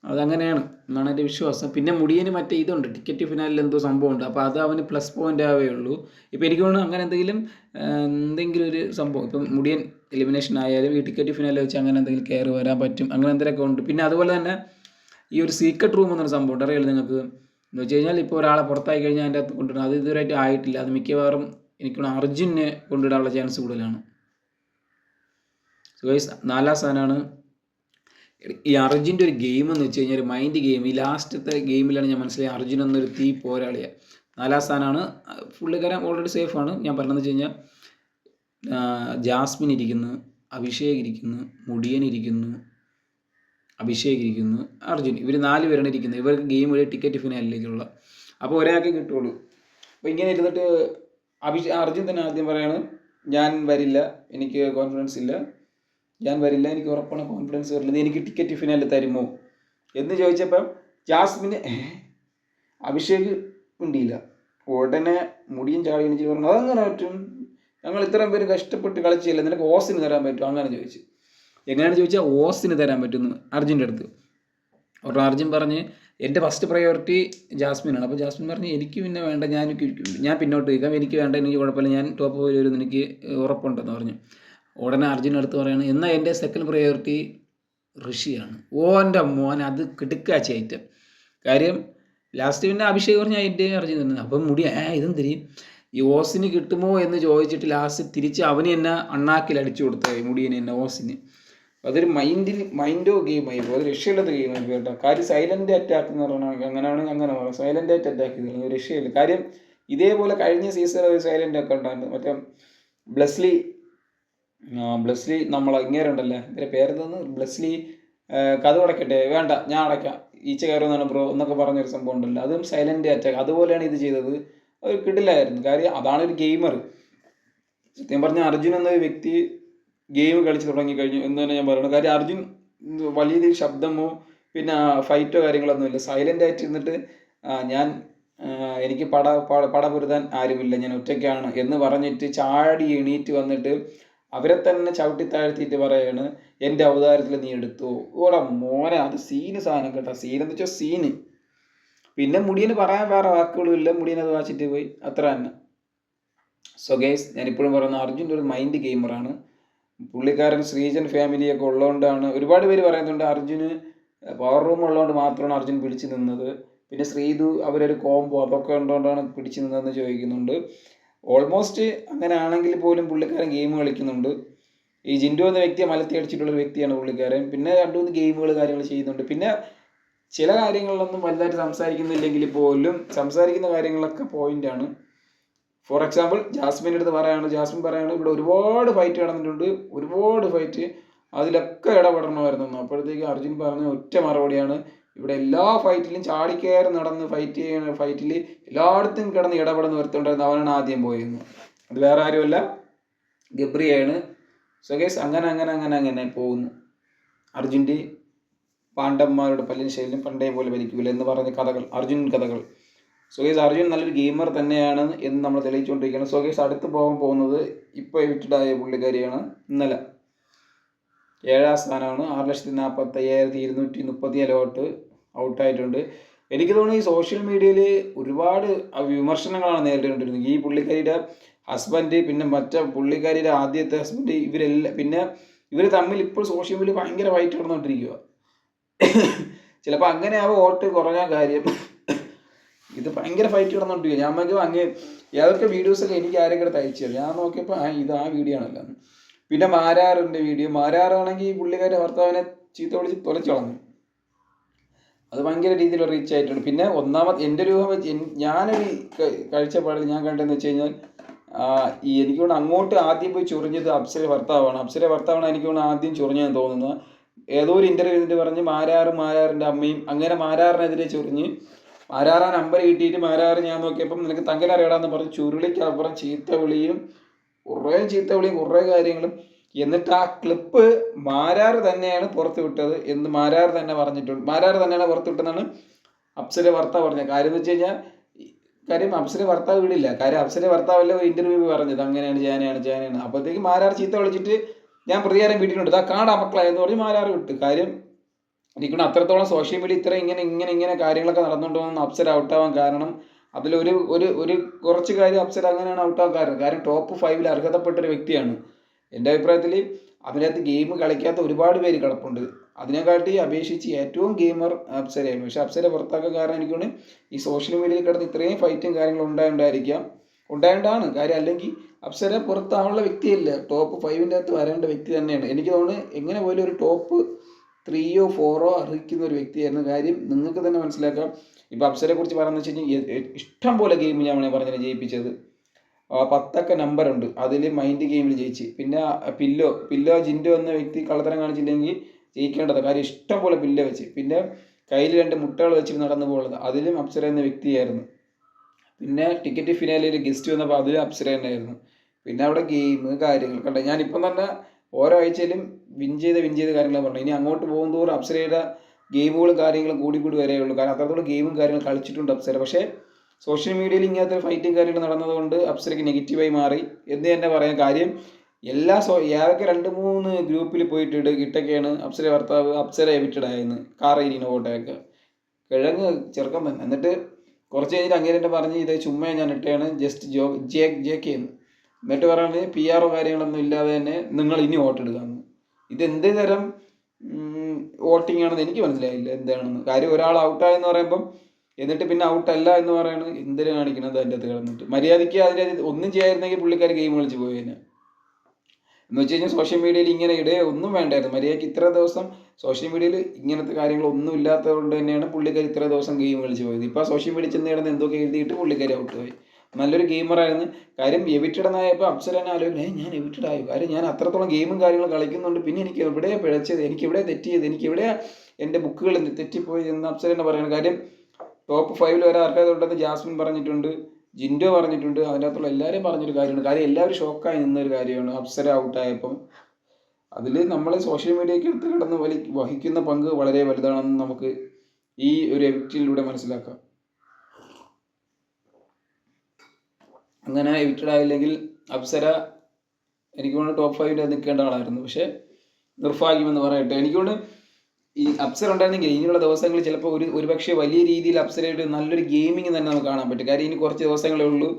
അതങ്ങനെയാണ് എന്നാണ് എൻ്റെ വിശ്വാസം. പിന്നെ മുടിയന് മറ്റേ ഇതുണ്ട്, ടിക്കറ്റ് ഫിനാലിൽ എന്തോ സംഭവമുണ്ട്. അപ്പോൾ അത് അവന് പ്ലസ് പോയിൻ്റ് ആവേ ഉള്ളൂ. ഇപ്പോൾ എനിക്ക് തോന്നുന്നു അങ്ങനെ എന്തെങ്കിലും ഒരു സംഭവം, ഇപ്പം മുടിയൻ എലിമിനേഷൻ ആയാലും ഈ ടിക്കറ്റ് ഫിനാലിൽ വെച്ച് അങ്ങനെ എന്തെങ്കിലും കയറി വരാൻ പറ്റും, അങ്ങനെ എന്തെങ്കിലുമൊക്കെ ഉണ്ട്. പിന്നെ അതുപോലെ തന്നെ ഈ ഒരു സീക്രട്ട് റൂം എന്നൊരു സംഭവം ഉണ്ട്, അറിയാലോ നിങ്ങൾക്ക്. എന്ന് വെച്ച് കഴിഞ്ഞാൽ ഇപ്പോൾ ഒരാളെ പുറത്തായി കഴിഞ്ഞാൽ അതിൻ്റെ അകത്ത് കൊണ്ടുവരണം. അത് ഇതുവരെയായിട്ട് ആയിട്ടില്ല. അത് മിക്കവാറും എനിക്കൊന്ന് അർജുനെ കൊണ്ടിടാനുള്ള ചാൻസ് കൂടുതലാണ്. സോ ഗൈസ്, 4ാം സ്ഥാനമാണ്. ഈ അർജുൻ്റെ ഒരു ഗെയിം എന്ന് വെച്ച് കഴിഞ്ഞാൽ ഒരു മൈൻഡ് ഗെയിം. ഈ ലാസ്റ്റത്തെ ഗെയിമിലാണ് ഞാൻ മനസ്സിലായി അർജുൻ എന്നൊരു തീ പോരാളിയാണ്. 4ാം സ്ഥാനമാണ്. പുള്ളിക്കാരൻ ഓൾറെഡി സേഫാണ്. ഞാൻ പറഞ്ഞതെന്ന് വെച്ച് കഴിഞ്ഞാൽ ജാസ്മിൻ ഇരിക്കുന്നു, അഭിഷേക് ഇരിക്കുന്നു, മുടിയൻ ഇരിക്കുന്നു, അഭിഷേക് ഇരിക്കുന്നു, അർജുൻ. ഇവർ 4 പേരാണ് ഇരിക്കുന്നത്. ഇവർക്ക് ഗെയിം വഴി ടിക്കറ്റ് ഫിനാലിലേക്കുള്ള. അപ്പോൾ ഒരാൾക്ക് കിട്ടുള്ളൂ. അപ്പോൾ ഇങ്ങനെ ഇരുന്നിട്ട് അർജുൻ തന്നെ ആദ്യം പറയാണ്, ഞാൻ വരില്ല, എനിക്ക് കോൺഫിഡൻസ് ഇല്ല, ഞാൻ വരില്ല, എനിക്ക് ഉറപ്പാണ് കോൺഫിഡൻസ് വരില്ല, എനിക്ക് ടിക്കറ്റ് ഫിനാലിൽ തരുമോ എന്ന് ചോദിച്ചപ്പം ജാസ്മിന് അഭിഷേക് ഉണ്ടിയില്ല. ഉടനെ മുടിയും ചാടി എണിച്ച് പറഞ്ഞു, അതങ്ങനെ പറ്റും, ഞങ്ങൾ ഇത്രയും പേര് കഷ്ടപ്പെട്ട് കളിച്ചില്ല, നിനക്ക് ഓസിന് തരാൻ പറ്റും. അങ്ങനെ ചോദിച്ചു. എങ്ങനെയാണ് ചോദിച്ചാൽ ഓസിന് തരാൻ പറ്റുമെന്ന് അർജുൻ്റെ അടുത്ത്. അപ്പോൾ അർജുൻ പറഞ്ഞ് എൻ്റെ ഫസ്റ്റ് പ്രയോറിറ്റി ജാസ്മിനാണ്. അപ്പോൾ ജാസ്മിൻ പറഞ്ഞ് എനിക്ക് പിന്നെ വേണ്ട, ഞാൻ പിന്നോട്ട് നിൽക്കാം, എനിക്ക് വേണ്ട, എനിക്ക് കുഴപ്പമില്ല, ഞാൻ ടോപ്പ് 5 വരുമെന്ന് എനിക്ക് ഉറപ്പുണ്ടെന്ന് പറഞ്ഞു. ഉടനെ അർജുൻ അടുത്ത് പറയാണ്, എന്നാൽ എൻ്റെ സെക്കൻഡ് പ്രയോറിറ്റി ഋഷിയാണ്. ഓൻ്റെ മോൻ അത് കിടുക്കാച്ച ഐറ്റം. കാര്യം ലാസ്റ്റ് പിന്നെ അഭിഷേക് പറഞ്ഞാൽ എൻ്റെ അർജുൻ തന്നെ. അപ്പം ഇതെന്തിരി ഈ ഓസിന് കിട്ടുമോ എന്ന് ചോദിച്ചിട്ട് ലാസ്റ്റ് തിരിച്ച് അവന് എന്നെ അണ്ണാക്കിൽ അടിച്ചു കൊടുത്തായി, മുടിയന് എന്നെ ഓസിന്. അതൊരു മൈൻഡോ ഗെയിമായി പോകും, അത് രക്ഷയില്ലാത്ത ഗെയിമായി കേട്ടോ. കാര്യം സൈലൻ്റ് അറ്റാക്ക് എന്ന് പറഞ്ഞാൽ അങ്ങനെ പറയാം, സൈലൻ്റ് ആയിട്ട് അറ്റാക്ക് ചെയ്തു, രക്ഷയില്ല. കാര്യം ഇതേപോലെ കഴിഞ്ഞ സീസണിൽ ഒരു സൈലൻ്റ് ഒക്കെ ഉണ്ടായിരുന്നു. മറ്റേ ബ്ലെസ്ലി നമ്മളെ ഇങ്ങേരുണ്ടല്ലേ, ഇതിൻ്റെ പേരെന്താന്ന്, ബ്ലെസ്ലി കഥ അടയ്ക്കട്ടെ, വേണ്ട ഞാൻ അടയ്ക്കാം, ഈച്ച കയറുമെന്നാണ് ബ്രോ എന്നൊക്കെ പറഞ്ഞൊരു സംഭവം ഉണ്ടല്ലോ, അതും സൈലൻ്റ് അറ്റാക്ക്. അതുപോലെയാണ് ഇത് ചെയ്തത്. അത് കിടിലായിരുന്നു. കാര്യം അതാണ് ഒരു ഗെയിമർ. സത്യം പറഞ്ഞാൽ അർജുൻ എന്നൊരു വ്യക്തി ഗെയിം കളിച്ച് തുടങ്ങിക്കഴിഞ്ഞു എന്ന് തന്നെ ഞാൻ പറയുന്നത്. കാര്യം അർജുൻ വലിയ രീതിയിൽ ശബ്ദമോ പിന്നെ ഫൈറ്റോ കാര്യങ്ങളൊന്നുമില്ല, സൈലൻ്റ് ആയിട്ട് ഇരുന്നിട്ട് എനിക്ക് പട പൊരുതാൻ ആരുമില്ല, ഞാൻ ഒറ്റയ്ക്കാണ് എന്ന് പറഞ്ഞിട്ട് ചാടി എണീറ്റ് വന്നിട്ട് അവരെ തന്നെ ചവിട്ടി താഴ്ത്തിയിട്ട് പറയാണ്, എൻ്റെ അവതാരത്തിൽ നീ എടുത്തു. ഓടാ മോനെ, അത് സീന് സാധനം കേട്ടോ. സീനെന്ന് വെച്ചാൽ സീന്. പിന്നെ മുടിയന് പറയാൻ വേറെ വാക്കുകളും ഇല്ല, മുടിയനത് വാച്ചിട്ട് പോയി, അത്ര തന്നെ. സോ ഗൈസ്, ഞാനിപ്പോഴും പറയുന്നത് അർജുൻ്റെ ഒരു മൈൻഡ് ഗെയിമറാണ്. പുള്ളിക്കാരൻ ശ്രീജൻ ഫാമിലിയൊക്കെ ഉള്ളതുകൊണ്ടാണ്, ഒരുപാട് പേര് പറയുന്നുണ്ട് അർജുന് പവർ റൂം ഉള്ളതുകൊണ്ട് മാത്രമാണ് അർജുൻ പിടിച്ചു നിന്നത്, പിന്നെ ശ്രീതു അവരൊരു കോംബോ അതൊക്കെ ഉള്ളതുകൊണ്ടാണ് പിടിച്ചു നിന്നതെന്ന് ചോദിക്കുന്നുണ്ട്. ഓൾമോസ്റ്റ് അങ്ങനെ ആണെങ്കിൽ പോലും പുള്ളിക്കാരൻ ഗെയിം കളിക്കുന്നുണ്ട്. ഈ ജിൻഡു എന്ന വ്യക്തിയെ മലത്തി അടിച്ചിട്ടുള്ളൊരു വ്യക്തിയാണ് പുള്ളിക്കാരൻ. പിന്നെ 2-3 ഗെയിമുകൾ കാര്യങ്ങൾ ചെയ്യുന്നുണ്ട്. പിന്നെ ചില കാര്യങ്ങളിലൊന്നും വലുതായിട്ട് സംസാരിക്കുന്നില്ലെങ്കിൽ പോലും സംസാരിക്കുന്ന കാര്യങ്ങളൊക്കെ പോയിൻ്റാണ്. ഫോർ എക്സാമ്പിൾ ജാസ്മിൻ്റെ അടുത്ത് ജാസ്മിൻ പറയാണ് ഇവിടെ ഒരുപാട് ഫൈറ്റ് നടന്നിട്ടുണ്ട്, ഒരുപാട് ഫൈറ്റ്, അതിലൊക്കെ ഇടപെടണമായിരുന്നു. അപ്പോഴത്തേക്ക് അർജുൻ പറഞ്ഞ ഒറ്റ മറുപടിയാണ്, ഇവിടെ എല്ലാ ഫൈറ്റിലും ചാടിക്കയറി നടന്ന് ഫൈറ്റ് ചെയ്യുന്ന ഫൈറ്റിൽ എല്ലായിടത്തും കിടന്ന് ഇടപെടുന്ന വരുത്തുണ്ടായിരുന്നു, അവനാണ് ആദ്യം പോയെന്ന്. അത് വേറെ ആരുമല്ല, ഗബ്രിയാണ്. സോ ഗൈസ്, അങ്ങനെ പോകുന്നു. അർജുൻ്റെ പാണ്ഡവന്മാരുടെ പല്ലിന് ശൈലിയും പണ്ടേ പോലെ വലിക്കില്ല എന്ന് പറഞ്ഞ കഥകൾ, അർജുൻ കഥകൾ. സോ ഗൈസ്, അർജുൻ നല്ലൊരു ഗെയിമർ തന്നെയാണ് എന്ന് നമ്മൾ തെളിയിച്ചുകൊണ്ടിരിക്കുകയാണ്. സോ ഗൈസ്, അടുത്ത് പോകുന്നത് ഇപ്പോൾ എവിക്റ്റഡായ പുള്ളിക്കാരിയാണ്. ഇന്നലെ 7ാം സ്ഥാനമാണ്. 6,45,234 വോട്ട് ഔട്ടായിട്ടുണ്ട്. എനിക്ക് തോന്നുന്നു ഈ സോഷ്യൽ മീഡിയയിൽ ഒരുപാട് വിമർശനങ്ങളാണ് നേരിട്ടുകൊണ്ടിരുന്നത്. ഈ പുള്ളിക്കാരിയുടെ ഹസ്ബൻഡ്, പിന്നെ മറ്റേ പുള്ളിക്കാരിയുടെ ആദ്യത്തെ ഹസ്ബൻഡ്, പിന്നെ ഇവർ തമ്മിൽ ഇപ്പോൾ സോഷ്യൽ മീഡിയ ഭയങ്കര ഫൈറ്റ് നടന്നുകൊണ്ടിരിക്കുക. ചിലപ്പോൾ അങ്ങനെയാവും വോട്ട് കുറഞ്ഞ കാര്യം. ഇത് ഭയങ്കര ഫൈറ്റ് നടന്നുകൊണ്ടിരിക്കുക. ഞാൻ നോക്കിയപ്പോൾ ഏതൊക്കെ വീഡിയോസൊക്കെ എനിക്ക് ആരെങ്കിലും അയച്ചു തരും. ഞാൻ നോക്കിയപ്പോൾ ഇത് ആ വീഡിയോ ആണല്ലോ. പിന്നെ മാരാറിൻ്റെ വീഡിയോ, മാരാറാണെങ്കിൽ പുള്ളിക്കാരുടെ ഭർത്താവിനെ ചീത്ത വിളിച്ച് തുലച്ചു കളഞ്ഞു. അത് ഭയങ്കര രീതിയിൽ റീച്ച് ആയിട്ടുണ്ട്. പിന്നെ എൻ്റെ രൂപം വെച്ച് ഞാനൊരു കാഴ്ചപ്പാടിൽ ഞാൻ കണ്ടതെന്ന് വെച്ച് കഴിഞ്ഞാൽ എനിക്ക് കൊണ്ട് അങ്ങോട്ട് ആദ്യം പോയി ചൊറിഞ്ഞത് അപ്സര ഭർത്താവാണ് എനിക്ക് കൊണ്ട് ആദ്യം ചൊറിഞ്ഞതെന്ന് തോന്നുന്നത്. ഏതോ ഒരു ഇൻ്റർവ്യൂവിൽ പറഞ്ഞ് മാരാറിൻ്റെ അമ്മയും അങ്ങനെ മാരാറിനെതിരെ ചൊറിഞ്ഞ് മാരാറ് നമ്പർ കിട്ടിയിട്ട് മാരാറ് ഞാൻ നോക്കിയപ്പം നിനക്ക് തങ്കലറിയടാന്ന് പറഞ്ഞ് ചുരുളിക്കപ്പുറം ചീത്ത വിളിയും കുറേ കാര്യങ്ങളും. എന്നിട്ട് ആ ക്ലിപ്പ് മാരാറ് തന്നെയാണ് പുറത്ത് വിട്ടത് എന്ന് മാരാറ് തന്നെ പറഞ്ഞിട്ടുണ്ട്. മാരാറ് തന്നെയാണ് പുറത്ത് വിട്ടതെന്നാണ് അപ്സര ഭർത്താവ് പറഞ്ഞത്. കാര്യം എന്ന് വെച്ച് കഴിഞ്ഞാൽ കാര്യം അപ്സര ഭർത്താവ് വിടില്ല. കാര്യം അപ്സര ഭർത്താവല്ല ഒരു ഇന്റർവ്യൂ പറഞ്ഞത് അങ്ങനെയാണ് ജാനയാണ്. അപ്പോഴത്തേക്ക് മാരാറ് ചീത്ത വിളിച്ചിട്ട് ഞാൻ പ്രതികാരം വീട്ടിലുണ്ട്, ആ കാടാ മക്കളെ എന്ന് പറഞ്ഞ് മാരാറ് വിട്ടു. കാര്യം എനിക്കൊണ്ട് അത്രത്തോളം സോഷ്യൽ മീഡിയ ഇത്ര ഇങ്ങനെ കാര്യങ്ങളൊക്കെ നടന്നുകൊണ്ടോന്ന് അപ്സര ഔട്ടാവാൻ കാരണം അതിലൊരു ഒരു ഒരു കുറച്ച് കാര്യം അപ്സര അങ്ങനെയാണ് ഔട്ടാവാൻ കാരണം. കാര്യം ടോപ്പ് 5 അർഹതപ്പെട്ട ഒരു വ്യക്തിയാണ്. എൻ്റെ അഭിപ്രായത്തിൽ അതിനകത്ത് ഗെയിം കളിക്കാത്ത ഒരുപാട് പേര് കിടപ്പുണ്ട്. അതിനെക്കാട്ടി അപേക്ഷിച്ച് ഏറ്റവും ഗെയിമർ അപ്സരയായിരുന്നു. പക്ഷെ അപ്സര പുറത്താക്കാൻ കാരണം എനിക്കൊണ്ട് ഈ സോഷ്യൽ മീഡിയയിൽ കിടന്ന് ഇത്രയും ഫൈറ്റും കാര്യങ്ങളും ഉണ്ടായതുകൊണ്ടാണ് കാര്യം. അല്ലെങ്കിൽ അപ്സര പുറത്താവാനുള്ള വ്യക്തിയല്ല, ടോപ്പ് 5 അകത്ത് വരേണ്ട വ്യക്തി തന്നെയാണ്. എനിക്ക് തോന്നുന്നു എങ്ങനെ പോലും ഒരു ടോപ്പ് 3 or 4 അർഹിക്കുന്ന ഒരു വ്യക്തിയായിരുന്നു. കാര്യം നിങ്ങൾക്ക് തന്നെ മനസ്സിലാക്കാം. ഇപ്പോൾ അപ്സരയെ കുറിച്ച് പറയുന്നത് വെച്ച് കഴിഞ്ഞാൽ ഇഷ്ടം പോലെ ഗെയിം ഞാൻ പറഞ്ഞത് ജയിപ്പിച്ചത് 10 നമ്പറുണ്ട്, അതിൽ മൈൻഡ് ഗെയിമിൽ ജയിച്ച്. പിന്നെ പില്ലോ ജിൻഡോ എന്ന വ്യക്തി കള്ളത്തരം കാണിച്ചില്ലെങ്കിൽ ജയിക്കേണ്ടത്. കാര്യം ഇഷ്ടം പോലെ പില്ലോ വെച്ച്. പിന്നെ കയ്യിൽ 2 മുട്ടകൾ വെച്ച് നടന്നു പോകുന്നത്, അതിലും അപ്സര എന്ന വ്യക്തിയായിരുന്നു. പിന്നെ ടിക്കറ്റ് ഫിനാലിൽ ഗസ്റ്റ് വന്നപ്പോൾ അതിലും അപ്സര തന്നെയായിരുന്നു. പിന്നെ അവിടെ ഗെയിം കാര്യങ്ങൾ കണ്ട ഞാനിപ്പം തന്നെ ഓരോ ആഴ്ചയിലും വിൻ ചെയ്ത കാര്യങ്ങൾ പറഞ്ഞു. ഇനി അങ്ങോട്ട് പോകുന്നതോറും അപ്സരയുടെ ഗെയിമുകളും കാര്യങ്ങളും കൂടി വരെയുള്ളൂ. കാരണം അത്രത്തോളം ഗെയിമും കാര്യങ്ങളും കളിച്ചിട്ടുണ്ട് അപ്സര. പക്ഷേ സോഷ്യൽ മീഡിയയിൽ ഇങ്ങനത്തെ ഫൈറ്റും കാര്യങ്ങളും നടന്നതുകൊണ്ട് അപ്സരയ്ക്ക് നെഗറ്റീവായി മാറി എന്ന് തന്നെ പറയാൻ. കാര്യം ഏതൊക്കെ 2-3 ഗ്രൂപ്പിൽ പോയിട്ട് ഇട്ടൊക്കെയാണ് അപ്സര ഭർത്താവ് അപ്സര എവിക്റ്റഡായെന്ന് കാറേരിന് ഓട്ടയൊക്കെ കിഴങ്ങ് ചെറുക്കം തന്നെ. എന്നിട്ട് കുറച്ച് കഴിഞ്ഞിട്ട് അങ്ങനെ തന്നെ പറഞ്ഞ് ഇത് ചുമ്മാ ഞാൻ ഇട്ടയാണ് ജസ്റ്റ് ജേക്കെന്ന്. എന്നിട്ട് പറയുന്നത് PR കാര്യങ്ങളൊന്നും ഇല്ലാതെ തന്നെ നിങ്ങൾ ഇനി വോട്ടിടുക എന്ന്. ഇതെന്ത് തരം വോട്ടിംഗ് ആണെന്ന് എനിക്ക് മനസ്സിലായില്ല എന്താണെന്ന്. കാര്യം ഒരാൾ ഔട്ടായെന്ന് പറയുമ്പം എന്നിട്ട് പിന്നെ ഔട്ടല്ല എന്ന് പറയുന്നത് എന്തിനു കാണിക്കണത് അതിൻ്റെ അകത്ത് കിടന്നിട്ട്. മര്യാദയ്ക്ക് അതിൻ്റെ ഒന്നും ചെയ്യായിരുന്നെങ്കിൽ പുള്ളിക്കാർ ഗെയിം കളിച്ച് പോയേനെ. എന്ന് വെച്ച് കഴിഞ്ഞാൽ സോഷ്യൽ മീഡിയയിൽ ഇങ്ങനെ ഒന്നും വേണ്ടായിരുന്നു. മര്യാദയ്ക്ക് ഇത്ര ദിവസം സോഷ്യൽ മീഡിയയിൽ ഇങ്ങനത്തെ കാര്യങ്ങളൊന്നും ഇല്ലാത്തത് കൊണ്ട് തന്നെയാണ് പുള്ളിക്കാർ ഇത്ര ദിവസം ഗെയിം കളിച്ച് പോയത്. ഇപ്പോൾ സോഷ്യൽ മീഡിയ ചെന്ന് കിടന്ന് എന്തൊക്കെ എഴുതിയിട്ട് പുള്ളിക്കാർ ഔട്ടായി. നല്ലൊരു ഗെയിമറായിരുന്നു. കാര്യം എവിക്റ്റഡ് എന്നായപ്പോൾ അപ്സരനെ ആലോചിക്കുന്നത് ഞാൻ എവിക്റ്റഡ് ആയി. കാര്യം ഞാൻ അത്രത്തോളം ഗെയിമും കാര്യങ്ങളും കളിക്കുന്നുണ്ട്, പിന്നെ എനിക്ക് എവിടെയാണ് പിഴച്ചത്, എനിക്ക് എവിടെ തെറ്റിയത്, എനിക്ക് എവിടെയാണ് എൻ്റെ ബുക്കുകൾ തെറ്റിപ്പോയി എന്ന് അപ്സരനെ പറയുന്നത്. കാര്യം ടോപ്പ് 5 വരെ അർഹതയുണ്ടെന്ന് ജാസ്മിൻ പറഞ്ഞിട്ടുണ്ട്, ജിൻഡോ പറഞ്ഞിട്ടുണ്ട്, അതിനകത്തുള്ള എല്ലാവരും പറഞ്ഞൊരു കാര്യമാണ്. കാര്യം എല്ലാവരും ഷോക്കായി നിന്നൊരു കാര്യമാണ് അപ്സര ഔട്ടായപ്പം. അതിൽ നമ്മൾ സോഷ്യൽ മീഡിയയ്ക്ക് എടുത്ത് കിടന്ന് വഹിക്കുന്ന പങ്ക് വളരെ വലുതാണെന്ന് നമുക്ക് ഈ ഒരു എവിക്റ്റിലൂടെ മനസ്സിലാക്കാം. അങ്ങനെ എവിക്റ്റഡ് ആയില്ലെങ്കിൽ അപ്സര എനിക്ക് കൊണ്ട് ടോപ്പ് 5 നിൽക്കേണ്ട ആളായിരുന്നു. പക്ഷേ നിർഭാഗ്യമെന്ന് പറയട്ടെ. എനിക്കൊണ്ട് ഈ അപ്സര ഉണ്ടായിരുന്നെങ്കിൽ ഇനിയുള്ള ദിവസങ്ങളിൽ ചിലപ്പോൾ ഒരുപക്ഷെ വലിയ രീതിയിൽ അപ്സരയുടെ നല്ലൊരു ഗെയിമിങ് തന്നെ നമുക്ക് കാണാൻ പറ്റും. കാര്യം ഇനി കുറച്ച് ദിവസങ്ങളേ ഉള്ളൂ.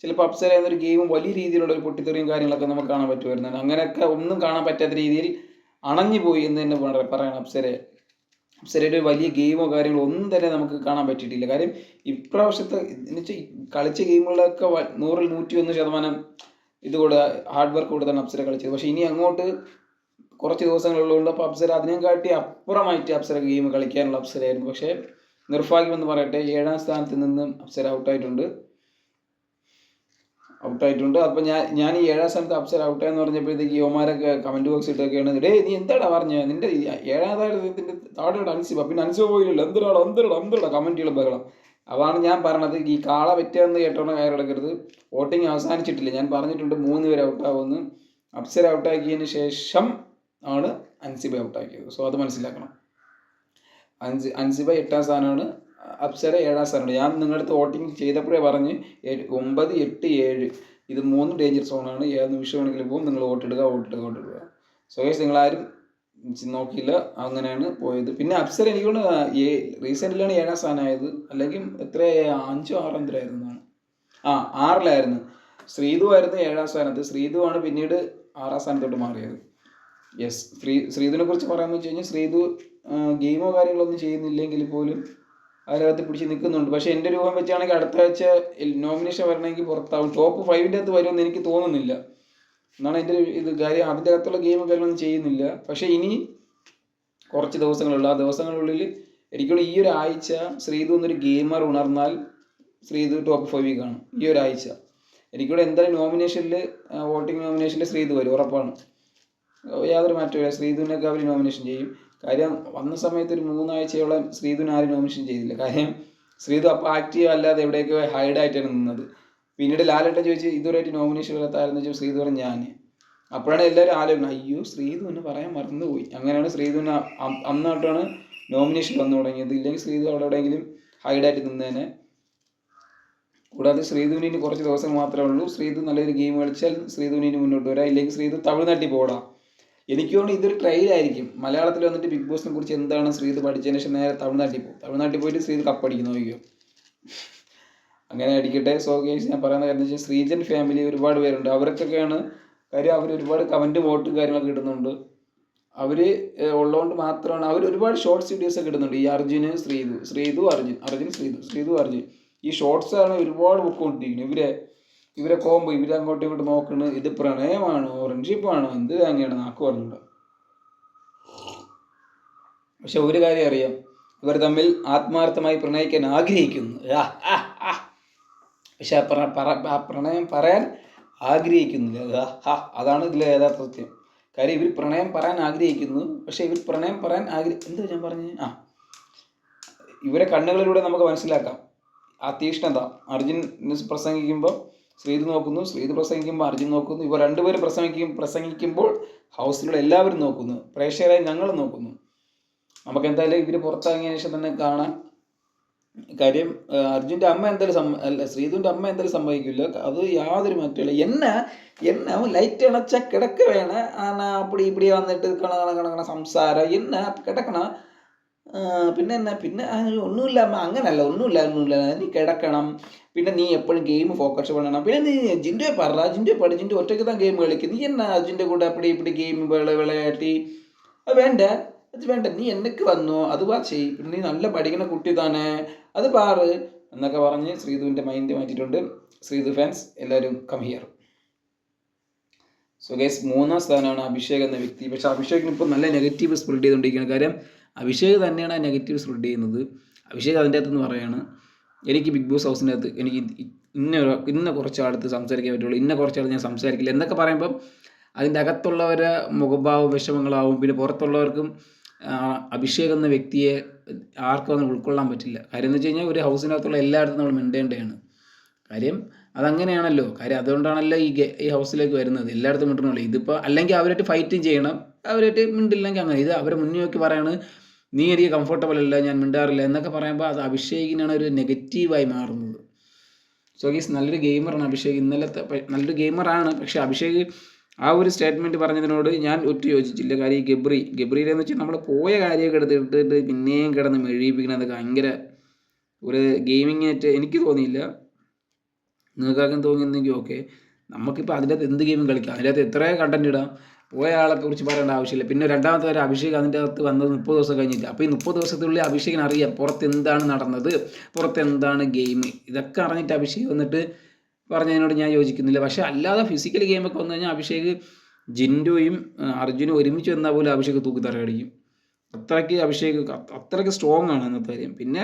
ചിലപ്പോൾ അപ്സര എന്നൊരു ഗെയിമും വലിയ രീതിയിലുള്ള ഒരു പൊട്ടിത്തെറിയും കാര്യങ്ങളൊക്കെ നമുക്ക് കാണാൻ പറ്റുമായിരുന്നു. അങ്ങനെയൊക്കെ ഒന്നും കാണാൻ പറ്റാത്ത രീതിയിൽ അണഞ്ഞു പോയി എന്ന് തന്നെ പറയണം അപ്സരയുടെ വലിയ ഗെയിമോ കാര്യങ്ങളോ ഒന്നും തന്നെ നമുക്ക് കാണാൻ പറ്റിയിട്ടില്ല. കാര്യം ഇപ്രാവശ്യത്തെ എന്ന് വെച്ചാൽ കളിച്ച ഗെയിമുകളൊക്കെ 100-ൽ 101% ഇതുകൂടെ ഹാർഡ് വർക്ക് കൂടെ തന്നെ അപ്സര കളിച്ചത്. പക്ഷേ ഇനി അങ്ങോട്ട് കുറച്ച് ദിവസങ്ങളുള്ളതുകൊണ്ട് അപ്പോൾ അപ്സര അതിനെക്കാട്ടി അപ്പുറമായിട്ട് അപ്സര ഗെയിം കളിക്കാനുള്ള അപ്സരയായിരുന്നു. പക്ഷേ നിർഭാഗ്യമെന്ന് പറയട്ടെ 7ാം സ്ഥാനത്ത് നിന്ന് അപ്സര ഔട്ടായിട്ടുണ്ട്. അപ്പോൾ ഞാൻ ഈ 7ാം സ്ഥാനത്ത് അപ്സര ഔട്ടായെന്ന് പറഞ്ഞപ്പോഴത്തേക്ക് യുവമാരൊക്കെ കമൻറ്റ് ബോക്സ് ഇട്ടൊക്കെയാണ് നീ എന്താടാ പറഞ്ഞത്, നിൻ്റെ 7ാം സ്ഥാനത്തിൻ്റെ താഴെ അൻസിബ, പിന്നെ അൻസിബ പോയില്ലല്ലോ, എന്തിനാടാ കമൻറ്റുകൾ ബഹളം. അതാണ് ഞാൻ പറഞ്ഞത്. ഈ കാള പറ്റിയെന്ന് കേട്ടോണ്ട് കയറെടുക്കരുത്. വോട്ടിംഗ് അവസാനിച്ചിട്ടില്ല. ഞാൻ പറഞ്ഞിട്ടുണ്ട് 3 പേര് ഔട്ടാവുമെന്ന്. അപ്സര ഔട്ടാക്കിയതിന് ശേഷം ആണ് അൻസിബ ഔട്ടാക്കിയത്. സോ അത് മനസ്സിലാക്കണം. അൻസിബ 8ാം സ്ഥാനമാണ്, അപ്സര 7ാം സ്ഥാനമാണ്. ഞാൻ നിങ്ങളടുത്ത് വോട്ടിംഗ് ചെയ്തപ്പോഴേ പറഞ്ഞ് 9, 8, 7 ഇത് 3 ഡേഞ്ചർ സോണാണ്. ഏത് നിമിഷം വേണമെങ്കിലും പോകും. നിങ്ങൾ വോട്ടിടുക. സോ നിങ്ങളാരും നോക്കിയില്ല, അങ്ങനെയാണ് പോയത്. പിന്നെ അപ്സര എനിക്കൊണ്ട് റീസെൻ്റിലാണ് 7ാം സ്ഥാനമായത്. അല്ലെങ്കിൽ എത്ര 5 6 എന്തിനായിരുന്നു 6ലായിരുന്നു. ശ്രീതു ആയിരുന്നു 7ാം സ്ഥാനത്ത്. ശ്രീതു ആണ് പിന്നീട് 6ാം സ്ഥാനത്തോട്ട് മാറിയത്. യെസ്, ശ്രീതുവിനെ കുറിച്ച് പറയാമെന്ന് വെച്ച് കഴിഞ്ഞാൽ ശ്രീതു ഗെയിമോ കാര്യങ്ങളൊന്നും ചെയ്യുന്നില്ലെങ്കിൽ പോലും അതിനകത്ത് പിടിച്ച് നിൽക്കുന്നുണ്ട്. പക്ഷേ എൻ്റെ രൂപം വെച്ചാണെങ്കിൽ അടുത്ത ആഴ്ച നോമിനേഷൻ വരണമെങ്കിൽ പുറത്താവും. ടോപ്പ് 5 അകത്ത് വരുമെന്ന് എനിക്ക് തോന്നുന്നില്ല എന്നാണ് എൻ്റെ ഇത് കാര്യം. അതിൻ്റെ അകത്തുള്ള ഗെയിം കാര്യങ്ങളൊന്നും ചെയ്യുന്നില്ല. പക്ഷേ ഇനി കുറച്ച് ദിവസങ്ങളുള്ള ആ ദിവസങ്ങളുള്ളിൽ എനിക്കുള്ള ഈ ഒരു ആഴ്ച ശ്രീതു എന്നൊരു ഗെയിമർ ഉണർന്നാൽ ശ്രീതു ടോപ്പ് 5 കാണും. ഈ ഒരാഴ്ച എനിക്കിവിടെ എന്തായാലും വോട്ടിംഗ് നോമിനേഷനിൽ ശ്രീതു വരും, ഉറപ്പാണ്. യാതൊരു മാറ്റമില്ല. ശ്രീധുവിനൊക്കെ അവർ നോമിനേഷൻ ചെയ്യും. കാര്യം വന്ന സമയത്ത് ഒരു 3 ആഴ്ചയോളം ശ്രീധുവിന് ആരും നോമിനേഷൻ ചെയ്തില്ല. കാര്യം ശ്രീതു അപ്പോൾ ആക്റ്റീവ് അല്ലാതെ എവിടെയൊക്കെ ഹൈഡായിട്ടാണ് നിന്നത്. പിന്നീട് ലാലേട്ടൻ ചോദിച്ച് ഇതുവരെയായിട്ട് നോമിനേഷൻ വരാത്തായിരുന്നു ചോദിച്ചു. ശ്രീതു പറഞ്ഞു ഞാൻ. അപ്പോഴാണ് എല്ലാവരും ആലോചിക്കുന്നത്, അയ്യോ ശ്രീതുവിന് പറയാൻ മറന്നുപോയി. അങ്ങനെയാണ് ശ്രീതുവിന് അന്നോട്ടാണ് നോമിനേഷൻ വന്നു തുടങ്ങിയത്. ഇല്ലെങ്കിൽ ശ്രീതു അവിടെ എവിടെയെങ്കിലും ഹൈഡായിട്ട് നിന്നേനെ. കൂടാതെ ശ്രീധുവിന് ഇനി കുറച്ച് ദിവസം മാത്രമേ ഉള്ളൂ. ശ്രീധു നല്ലൊരു ഗെയിം കളിച്ചാൽ ശ്രീധുവിന് ഇനി മുന്നോട്ട് വരാം, ഇല്ലെങ്കിൽ ശ്രീധു തമിഴ്നാട്ടിൽ പോടാം. എനിക്ക് തോന്നുന്നു ഇതൊരു ട്രയലായിരിക്കും. മലയാളത്തിൽ വന്നിട്ട് ബിഗ് ബോസിനെ കുറിച്ച് എന്താണ് ശ്രീധു പഠിച്ചതിന് ശേഷം നേരെ തമിഴ്നാട്ടിൽ പോകും. തമിഴ്നാട്ടിൽ പോയിട്ട് ശ്രീധു കപ്പടിക്കുന്നു നോക്കിയോ. അങ്ങനെ അടിക്കട്ടെ. സോ ഗൈസ്, ഞാൻ പറയുന്ന കാര്യം വെച്ചാൽ ശ്രീജൻ ഫാമിലി ഒരുപാട് പേരുണ്ട്. അവർക്കൊക്കെയാണ് കാര്യം. അവർ ഒരുപാട് കമൻറ്റ് വോട്ടും കാര്യങ്ങളൊക്കെ ഇടുന്നുണ്ട്. അവർ ഉള്ളതുകൊണ്ട് മാത്രമാണ് അവർ ഒരുപാട് ഷോർട്സ് വീഡിയോസൊക്കെ ഇടുന്നുണ്ട്. ഈ അർജുന് ശ്രീധു അർജുൻ ശ്രീധു അർജുൻ ഈ ഷോർട്സാണ് ഒരുപാട് പൊക്കോണ്ടിരിക്കുന്നത്. ഇവരെ കോമ്പോ ഇവരെ അങ്ങോട്ടും ഇങ്ങോട്ടും നോക്കുന്നത്. ഇത് പ്രണയമാണോ ഫ്രണ്ട്ഷിപ്പാണോ എന്ത് തന്നെയാണ് നാക്ക് പറഞ്ഞിട്ട്. പക്ഷെ ഒരു കാര്യം അറിയാം, ഇവർ തമ്മിൽ ആത്മാർത്ഥമായി പ്രണയിക്കാൻ ആഗ്രഹിക്കുന്നു. പക്ഷെ പ്രണയം പറയാൻ ആഗ്രഹിക്കുന്നില്ല. അതാണ് ഇതിലെ യഥാർത്ഥ സത്യം. കാര്യം ഇവർ പ്രണയം പറയാൻ ആഗ്രഹിക്കുന്നു, പക്ഷെ ഇവർ പ്രണയം പറയാൻ എന്താ ഞാൻ പറഞ്ഞു ഇവരെ കണ്ണുകളിലൂടെ നമുക്ക് മനസ്സിലാക്കാം ആ തീഷ്ണത. അർജുൻ പ്രസംഗിക്കുമ്പോൾ ശ്രീധു നോക്കുന്നു, ശ്രീധു പ്രസംഗിക്കുമ്പോൾ അർജുൻ നോക്കുന്നു. ഇവർ രണ്ടുപേരും പ്രസംഗിക്കുമ്പോൾ ഹൗസിലുള്ള എല്ലാവരും നോക്കുന്നു, പ്രേക്ഷകരായി ഞങ്ങൾ നോക്കുന്നു. നമുക്ക് എന്തായാലും ഇവർ പുറത്തിറങ്ങിയ ശേഷം തന്നെ കാണാൻ. കാര്യം അർജുൻ്റെ അമ്മ എന്തായാലും ശ്രീധുവിൻ്റെ അമ്മ എന്തായാലും സംഭവിക്കില്ല. അത് യാതൊരു മാറ്റമില്ല. എന്നെ ലൈറ്റ് അണച്ച കിടക്ക വേണ അപ്പടി ഇപ്പടി വന്നിട്ട് കണ സംസാരം എന്നെ കിടക്കണ പിന്നെ ഒന്നുമില്ല അമ്മ, അങ്ങനല്ല, ഒന്നുമില്ല നീ കിടക്കണം. പിന്നെ നീ എപ്പോഴും ഗെയിം ഫോക്കസ് பண்ணണം. പിന്നെ നീ ജിൻഡോയെ ജിൻഡോ ഒറ്റയ്ക്ക് താൻ ഗെയിം കളിക്കും. നീ എന്നാ അർജുൻ്റെ കൂടെ അപ്പടി ഇപ്പടി ഗെയിം വിളയാട്ടി അത് വേണ്ട. നീ എന്നൊക്കെ വന്നോ അത് ചെയ്. പിന്നെ നീ നല്ല പഠിക്കുന്ന കുട്ടി താനേ അത് പാറ് എന്നൊക്കെ പറഞ്ഞ് ശ്രീധുവിൻ്റെ മൈൻഡ് മാറ്റിയിട്ടുണ്ട്. ശ്രീധു ഫാൻസ് എല്ലാവരും കം ഹിയർ. സോ ഗൈസ്, 3ാം സ്ഥാനമാണ് അഭിഷേക് എന്ന വ്യക്തി. പക്ഷെ അഭിഷേകിന് ഇപ്പോൾ നല്ല നെഗറ്റീവ് സ്പ്രെഡ് ചെയ്തുകൊണ്ടിരിക്കുകയാണ്. കാര്യം അഭിഷേക് തന്നെയാണ് ആ നെഗറ്റീവ് സ്പ്രെഡ് ചെയ്യുന്നത്. അഭിഷേക് അതിൻ്റെ അകത്തുനിന്ന് പറയാണ്, എനിക്ക് ബിഗ് ബോസ് ഹൗസിൻ്റെ അകത്ത് എനിക്ക് ഇന്ന കുറച്ച് ആളത്ത് സംസാരിക്കാൻ പറ്റുള്ളൂ, ഇന്ന കുറച്ചാൾ ഞാൻ സംസാരിക്കില്ല എന്നൊക്കെ പറയുമ്പം അതിൻ്റെ അകത്തുള്ളവരെ മുഖഭാവം വിഷമങ്ങളാവും. പിന്നെ പുറത്തുള്ളവർക്കും അഭിഷേക് എന്ന വ്യക്തിയെ ആർക്കും അങ്ങനെ ഉൾക്കൊള്ളാൻ പറ്റില്ല. കാര്യം എന്ന് വെച്ച് കഴിഞ്ഞാൽ ഒരു ഹൗസിനകത്തുള്ള എല്ലായിടത്തും നമ്മൾ മിണ്ടേണ്ടതാണ്. കാര്യം അതങ്ങനെയാണല്ലോ. കാര്യം അതുകൊണ്ടാണല്ലോ ഈ ഹൗസിലേക്ക് വരുന്നത്. എല്ലായിടത്തും മിണ്ടണമല്ലോ. ഇതിപ്പോൾ അല്ലെങ്കിൽ അവരായിട്ട് ഫൈറ്റും ചെയ്യണം, അവരായിട്ട് മിണ്ടില്ലെങ്കിൽ അങ്ങനെ. ഇത് അവരെ മുന്നിൽ നോക്കി പറയാണ്, നീ എനിക്ക് കംഫർട്ടബിൾ അല്ല, ഞാൻ മിണ്ടാറില്ല എന്നൊക്കെ പറയുമ്പോൾ അത് അഭിഷേകിനാണ് ഒരു നെഗറ്റീവായി മാറുന്നത്. സോ ഗീസ്, നല്ലൊരു ഗെയിമറാണ് അഭിഷേക്. ഇന്നലത്തെ നല്ലൊരു ഗെയിമറാണ്. പക്ഷേ അഭിഷേക് ആ ഒരു സ്റ്റേറ്റ്മെൻറ്റ് പറഞ്ഞതിനോട് ഞാൻ യോജിച്ചില്ല. കാര്യം ഈ ഗബ്രിയിലെന്ന് വെച്ചാൽ നമ്മൾ പോയ കാര്യമൊക്കെ എടുത്തിട്ട് പിന്നെയും കിടന്ന് മെഴുകിപ്പിക്കണതൊക്കെ ഭയങ്കര ഒരു ഗെയിമിങ്ങായിട്ട് എനിക്ക് തോന്നിയില്ല. നിങ്ങൾക്കാർക്കും തോന്നിയെന്നെങ്കിൽ ഓക്കെ. നമുക്കിപ്പോൾ അതിൻ്റെ അകത്ത് എന്ത് ഗെയിമും കളിക്കാം, അതിൻ്റെ അകത്ത് എത്ര കണ്ടൻറ്റ് ഇടാം. പോയ ആളെ കുറിച്ച് പറയേണ്ട ആവശ്യമില്ല. പിന്നെ രണ്ടാമത്തെ കാര്യം, അഭിഷേക് അതിൻ്റെ അകത്ത് വന്നത് 30 ദിവസം കഴിഞ്ഞിട്ട്. അപ്പോൾ ഈ 30 ദിവസത്തിനുള്ളിൽ അഭിഷേകിന് അറിയാം പുറത്ത് എന്താണ് നടന്നത്, പുറത്ത് എന്താണ് ഗെയിം. ഇതൊക്കെ അറിഞ്ഞിട്ട് അഭിഷേക് വന്നിട്ട് പറഞ്ഞതിനോട് ഞാൻ യോജിക്കുന്നില്ല. പക്ഷേ അല്ലാതെ ഫിസിക്കൽ ഗെയിമൊക്കെ വന്നു കഴിഞ്ഞാൽ അഭിഷേക് ജിൻഡോയും അർജുനും ഒരുമിച്ച് വന്നാൽ പോലും അഭിഷേക് തൂക്കിത്തറ അടിക്കും. അത്രയ്ക്ക് സ്ട്രോങ് ആണ് അന്നത്തെ കാര്യം. പിന്നെ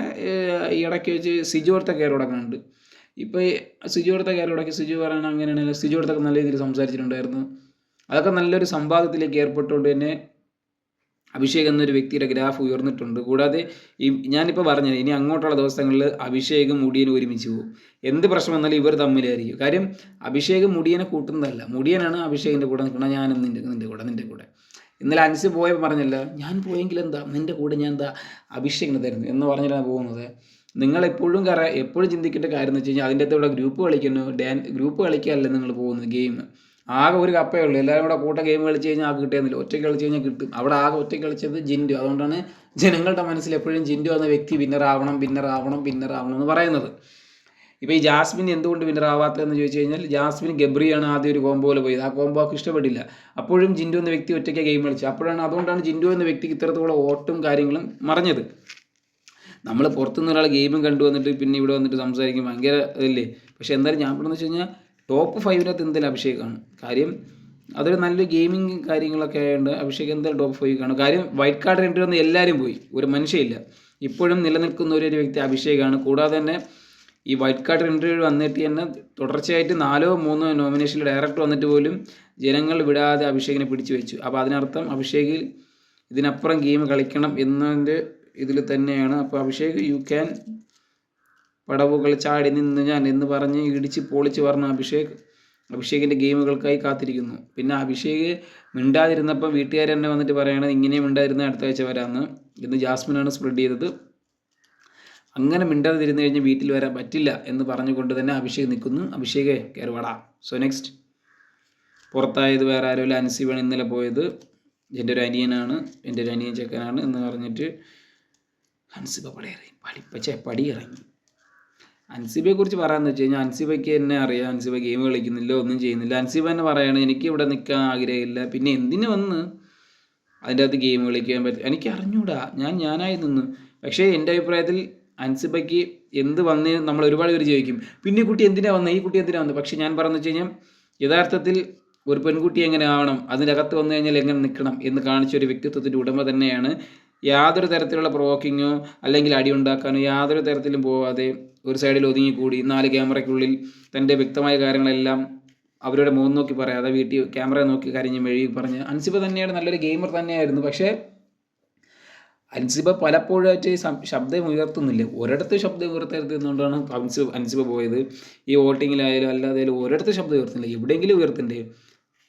ഈ ഇടയ്ക്ക് വെച്ച് സിജു അടുത്ത കയറോടൊക്കെ ഇപ്പോൾ ഈ സിജു അടുത്ത കയറോടൊക്കെ സിജു പറയണ അങ്ങനെയാണെങ്കിൽ സിജു അടുത്തൊക്കെ നല്ല രീതിയിൽ സംസാരിച്ചിട്ടുണ്ടായിരുന്നു. അതൊക്കെ നല്ലൊരു സംവാദത്തിലേക്ക് ഏർപ്പെട്ടുകൊണ്ട് തന്നെ അഭിഷേക് എന്നൊരു വ്യക്തിയുടെ ഗ്രാഫ് ഉയർന്നിട്ടുണ്ട്. കൂടാതെ ഞാനിപ്പോൾ പറഞ്ഞത് ഇനി അങ്ങോട്ടുള്ള ദിവസങ്ങളിൽ അഭിഷേകും മുടിയനും ഒരുമിച്ച് പോകും. എന്ത് പ്രശ്നം വന്നാലും ഇവർ തമ്മിലായിരിക്കും. കാര്യം അഭിഷേക് മുടിയനെ കൂട്ടുന്നതല്ല, മുടിയനാണ് അഭിഷേകിൻ്റെ കൂടെ നിൽക്കണം. ഞാൻ നിൻ്റെ കൂടെ ഇന്നലെ അൻസ് പോയപ്പോൾ പറഞ്ഞല്ല, ഞാൻ പോയെങ്കിൽ എന്താ നിൻ്റെ കൂടെ ഞാൻ എന്താ അഭിഷേകിന് തരുന്നു എന്ന് പറഞ്ഞിട്ടാണ് പോകുന്നത്. നിങ്ങളെപ്പോഴും എപ്പോഴും ചിന്തിക്കേണ്ട കാര്യം എന്ന് വെച്ച് കഴിഞ്ഞാൽ അതിൻ്റെ അകത്ത് ഇവിടെ ഗ്രൂപ്പ് കളിക്കാനല്ല നിങ്ങൾ പോകുന്നത്. ഗെയിം ആകെ ഒരു കപ്പേ ഉള്ളൂ. എല്ലാവരും കൂടെ കൂട്ട ഗെയിം കളിച്ച് കഴിഞ്ഞാൽ ആകെ കിട്ടിയെന്നില്ല. ഒറ്റയ്ക്ക് കളിച്ച് കഴിഞ്ഞാൽ കിട്ടും. അവിടെ ആകെ ഒറ്റയ്ക്ക് കളിച്ചത് ജിൻഡു. അതുകൊണ്ടാണ് ജനങ്ങളുടെ മനസ്സിൽ എപ്പോഴും ജിൻഡു എന്ന വ്യക്തി വിന്നറാവണം എന്ന് പറയുന്നത്. ഇപ്പോൾ ഈ ജാസ്മിൻ എന്തുകൊണ്ട് വിന്നറാവാത്തതെന്ന് ചോദിച്ചു കഴിഞ്ഞാൽ, ജാസ്മിൻ ഗബ്രിയാണ് ആദ്യം ഒരു കോംബോയിൽ പോയത്. ആ കോംബോ ഒക്കെ ഇഷ്ടപ്പെട്ടില്ല. അപ്പോഴും ജിൻഡു എന്ന വ്യക്തി ഒറ്റയ്ക്ക് ഗെയിം കളിച്ചു. അതുകൊണ്ടാണ് ജിൻഡു എന്ന വ്യക്തിക്ക് ഇത്തരത്തിലുള്ള ഓട്ടും കാര്യങ്ങളും മറഞ്ഞത്. നമ്മൾ പുറത്തുനിന്ന് ഒരാൾ ഗെയിമും കണ്ടുവന്നിട്ട് പിന്നെ ഇവിടെ വന്നിട്ട് സംസാരിക്കും, ഭയങ്കര ഇതല്ലേ. പക്ഷേ എന്തായാലും ഞാൻ പറഞ്ഞതെന്ന് വെച്ച് കഴിഞ്ഞാൽ ടോപ്പ് 5 എന്തായാലും അഭിഷേകാണ്. കാര്യം അതൊരു നല്ലൊരു ഗെയിമിങ് കാര്യങ്ങളൊക്കെ ആയതുകൊണ്ട് അഭിഷേക് എന്തായാലും ടോപ്പ് 5 ആണ്. കാര്യം വൈറ്റ് കാർഡ് എൻട്രി വന്ന് എല്ലാവരും പോയി, ഒരു മനുഷ്യയില്ല. ഇപ്പോഴും നിലനിൽക്കുന്ന ഒരു വ്യക്തി അഭിഷേകാണ്. കൂടാതെ തന്നെ ഈ വൈറ്റ് കാർഡ് എൻട്രി വന്നിട്ട് തന്നെ തുടർച്ചയായിട്ട് 4 or 3 നോമിനേഷനിൽ ഡയറക്റ്റ് വന്നിട്ട് പോലും ജനങ്ങൾ വിടാതെ അഭിഷേകിനെ പിടിച്ചു വെച്ചു. അപ്പോൾ അതിനർത്ഥം അഭിഷേകിൽ ഇതിനപ്പുറം ഗെയിം കളിക്കണം എന്നതിൻ്റെ ഇതിൽ തന്നെയാണ്. അപ്പോൾ അഭിഷേക് യു ക്യാൻ പടവുകൾ ചാടി നിന്ന് ഞാൻ എന്ന് പറഞ്ഞ് ഇടിച്ച് പൊളിച്ച് പറഞ്ഞ അഭിഷേകിൻ്റെ ഗെയിമുകൾക്കായി കാത്തിരിക്കുന്നു. പിന്നെ അഭിഷേക് മിണ്ടാതിരുന്നപ്പോൾ വീട്ടുകാർ തന്നെ വന്നിട്ട് പറയണത് ഇങ്ങനെയും മിണ്ടാതിരുന്ന അടുത്ത ആഴ്ച വരാമെന്ന്. ഇന്ന് ജാസ്മിനാണ് സ്പ്രെഡ് ചെയ്തത്. അങ്ങനെ മിണ്ടാതിരുന്ന് കഴിഞ്ഞ് വീട്ടിൽ വരാൻ പറ്റില്ല എന്ന് പറഞ്ഞുകൊണ്ട് തന്നെ അഭിഷേക് നിൽക്കുന്നു. അഭിഷേകേ കയറുവാടാ. സോ നെക്സ്റ്റ് പുറത്തായത് വേറെ ആരുമില്ല, അൻസിബാണ് ഇന്നലെ പോയത്. എൻ്റെ ഒരു അനിയനാണ്, എൻ്റെ ഒരു അനിയൻ ചെക്കനാണ് എന്ന് പറഞ്ഞിട്ട് അൻസിബ പടി ഇറങ്ങി. അൻസിബയെ കുറിച്ച് പറയാമെന്ന് വെച്ച് കഴിഞ്ഞാൽ അൻസിബയ്ക്ക് എന്നെ അറിയാം. അൻസിബ ഗെയിം കളിക്കുന്നില്ല, ഒന്നും ചെയ്യുന്നില്ല. അൻസിബ തന്നെ പറയാണ് എനിക്ക് ഇവിടെ നിൽക്കാൻ ആഗ്രഹമില്ല, പിന്നെ എന്തിനു വന്ന് അതിൻ്റെ അകത്ത് ഗെയിം കളിക്കാൻ പറ്റും, എനിക്ക് അറിഞ്ഞൂടാ, ഞാനായി നിന്ന്. പക്ഷേ എൻ്റെ അഭിപ്രായത്തിൽ അൻസിബയ്ക്ക് എന്ത് വന്ന് നമ്മൾ ഒരുപാട് പേര് ചോദിക്കും പിന്നെ കുട്ടി എന്തിനാണ് വന്നത്, ഈ കുട്ടി എന്തിനാണ് വന്നത്. പക്ഷേ ഞാൻ പറഞ്ഞു വെച്ച് കഴിഞ്ഞാൽ യഥാർത്ഥത്തിൽ ഒരു പെൺകുട്ടി എങ്ങനെ ആവണം, അതിൻ്റെ അകത്ത് വന്നു കഴിഞ്ഞാൽ എങ്ങനെ നിൽക്കണം എന്ന് കാണിച്ചൊരു വ്യക്തിത്വത്തിൻ്റെ ഉടമ തന്നെയാണ്. യാതൊരു തരത്തിലുള്ള പ്രൊവോക്കിങ്ങോ അല്ലെങ്കിൽ അടി ഉണ്ടാക്കാനോ യാതൊരു തരത്തിലും പോവാതെ ഒരു സൈഡിൽ ഒതുങ്ങിക്കൂടി 4 ക്യാമറയ്ക്കുള്ളിൽ തൻ്റെ വ്യക്തമായ കാര്യങ്ങളെല്ലാം അവരുടെ മുഖം നോക്കി പറയാതെ വീട്ടിൽ ക്യാമറ നോക്കി കരഞ്ഞ് മെഴുകി പറഞ്ഞ് അൻസിബ തന്നെയാണ് നല്ലൊരു ഗെയിമർ തന്നെയായിരുന്നു. പക്ഷേ അൻസിബ പലപ്പോഴായിട്ട് ശബ്ദം ഉയർത്തുന്നില്ല. ഒരിടത്ത് ശബ്ദം ഉയർത്തരുതെന്നുകൊണ്ടാണ് അൻസിബ പോയത്. ഈ വോട്ടിങ്ങിലായാലും അല്ലാതെയാലും ഒരിടത്ത് ശബ്ദം ഉയർത്തുന്നില്ല, എവിടെയെങ്കിലും ഉയർത്തണ്ടേ.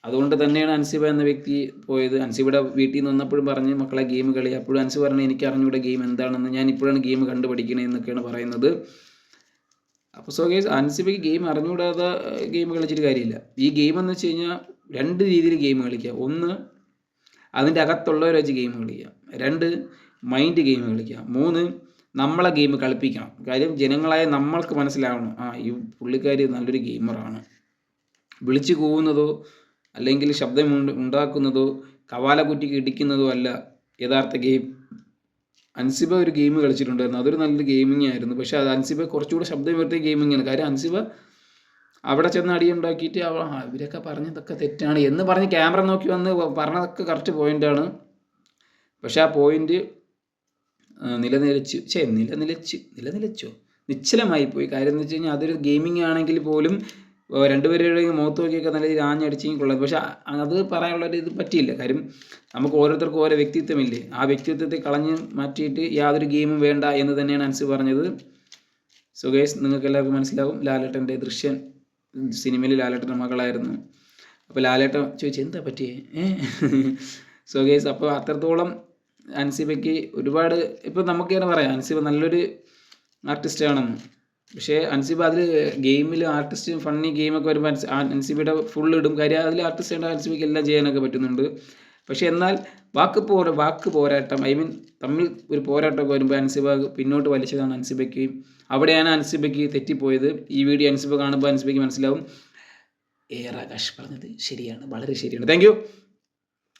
അതുകൊണ്ട് തന്നെയാണ് അൻസിബ എന്ന വ്യക്തി പോയത്. അൻസിബയുടെ വീട്ടിൽ നിന്ന് വന്നപ്പോഴും പറഞ്ഞ് മക്കളെ ഗെയിം കളി. അപ്പോഴും അൻസിബ പറഞ്ഞു എനിക്ക് അറിഞ്ഞൂടെ ഗെയിം എന്താണെന്ന്, ഞാൻ ഇപ്പോഴാണ് ഗെയിം കണ്ടുപഠിക്കണേ എന്നൊക്കെയാണ് പറയുന്നത്. അപ്പോൾ സോ ഗൈസ്, അൻസിബയ്ക്ക് ഗെയിം അറിഞ്ഞുകൂടാതെ ഗെയിം കളിച്ചിട്ട് കാര്യമില്ല. ഈ ഗെയിം എന്ന് വെച്ച് കഴിഞ്ഞാൽ 2 രീതിയിൽ ഗെയിം കളിക്കുക. 1 അതിൻ്റെ അകത്തുള്ളവരെ വെച്ച് ഗെയിം കളിക്കുക. 2 മൈൻഡ് ഗെയിം കളിക്കുക. 3 നമ്മളെ ഗെയിം കളിപ്പിക്കണം. കാര്യം ജനങ്ങളായ നമ്മൾക്ക് മനസ്സിലാവണം ഈ പുള്ളിക്കാരി നല്ലൊരു ഗെയിമറാണ്. വിളിച്ചു കൂവുന്നതോ അല്ലെങ്കിൽ ശബ്ദം ഉണ്ടാക്കുന്നതോ കവാലക്കുറ്റിക്ക് ഇടിക്കുന്നതോ അല്ല യഥാർത്ഥ ഗെയിം. അൻസിബ ഒരു ഗെയിം കളിച്ചിട്ടുണ്ടായിരുന്നു, അതൊരു നല്ലൊരു ഗെയിമിംഗ് ആയിരുന്നു. പക്ഷേ അത് അൻസിബ കുറച്ചുകൂടെ ശബ്ദം ഉയർത്തിയ ഗെയിമിങ്ങാണ്. കാര്യം അൻസിബ അവിടെ ചെന്ന് അടിയുണ്ടാക്കിയിട്ട് ഇവരൊക്കെ പറഞ്ഞതൊക്കെ തെറ്റാണ് എന്ന് പറഞ്ഞ് ക്യാമറ നോക്കി വന്ന് പറഞ്ഞതൊക്കെ കറക്റ്റ് പോയിൻ്റാണ്. പക്ഷേ ആ പോയിൻ്റ് നിശ്ചലമായി പോയി. കാര്യം എന്ന് വെച്ച് കഴിഞ്ഞാൽ അതൊരു ഗെയിമിംഗ് ആണെങ്കിൽ പോലും 2 പേരുടെയും മുഖത്ത് നോക്കിയൊക്കെ നല്ല രീതിയിൽ ആഞ്ഞടിച്ചെങ്കിൽ കൊള്ളാം. പക്ഷേ അത് പറയാനുള്ളൊരു ഇത് പറ്റിയില്ല. കാര്യം നമുക്ക് ഓരോരുത്തർക്കും ഓരോ വ്യക്തിത്വമില്ലേ, ആ വ്യക്തിത്വത്തെ കളഞ്ഞ് മാറ്റിയിട്ട് യാതൊരു ഗെയിമും വേണ്ട എന്ന് തന്നെയാണ് അൻസി പറഞ്ഞത്. സോ ഗൈസ്, നിങ്ങൾക്ക് എല്ലാവർക്കും മനസ്സിലാവും. ലാലേട്ടൻ്റെ ദൃശ്യൻ സിനിമയിൽ ലാലേട്ടൻ്റെ മകളായിരുന്നു. അപ്പോൾ ലാലേട്ടൻ ചോദിച്ചു എന്താ പറ്റിയേ. സോ ഗൈസ്, അപ്പോൾ അത്രത്തോളം അൻസിബയ്ക്ക് ഒരുപാട് ഇപ്പോൾ നമുക്ക് തന്നെ പറയാം അൻസിബ നല്ലൊരു ആർട്ടിസ്റ്റാണെന്ന്. പക്ഷേ അൻസിബ അതിൽ ഗെയിമിൽ ആർട്ടിസ്റ്റ് ഫണ്ണി ഗെയിമൊക്കെ വരുമ്പോൾ അൻസിബയുടെ ഫുൾ ഇടും. കാര്യം അതിൽ ആർട്ടിസ്റ്റ് അൻസിബയ്ക്ക് എല്ലാം ചെയ്യാനൊക്കെ പറ്റുന്നുണ്ട്. പക്ഷേ എന്നാൽ വാക്ക് പോരാട്ടം തമ്മിൽ ഒരു പോരാട്ടമൊക്കെ വരുമ്പോൾ അൻസിബ പിന്നോട്ട് വലിച്ചതാണ് അൻസിബയ്ക്ക്. അവിടെയാണ് അൻസിബയ്ക്ക് തെറ്റിപ്പോയത്. ഈ വീഡിയോ അൻസിബ കാണുമ്പോൾ അൻസിബയ്ക്ക് മനസ്സിലാവും ആകാശ് പറഞ്ഞത് ശരിയാണ്, വളരെ ശരിയാണ്. Thank you.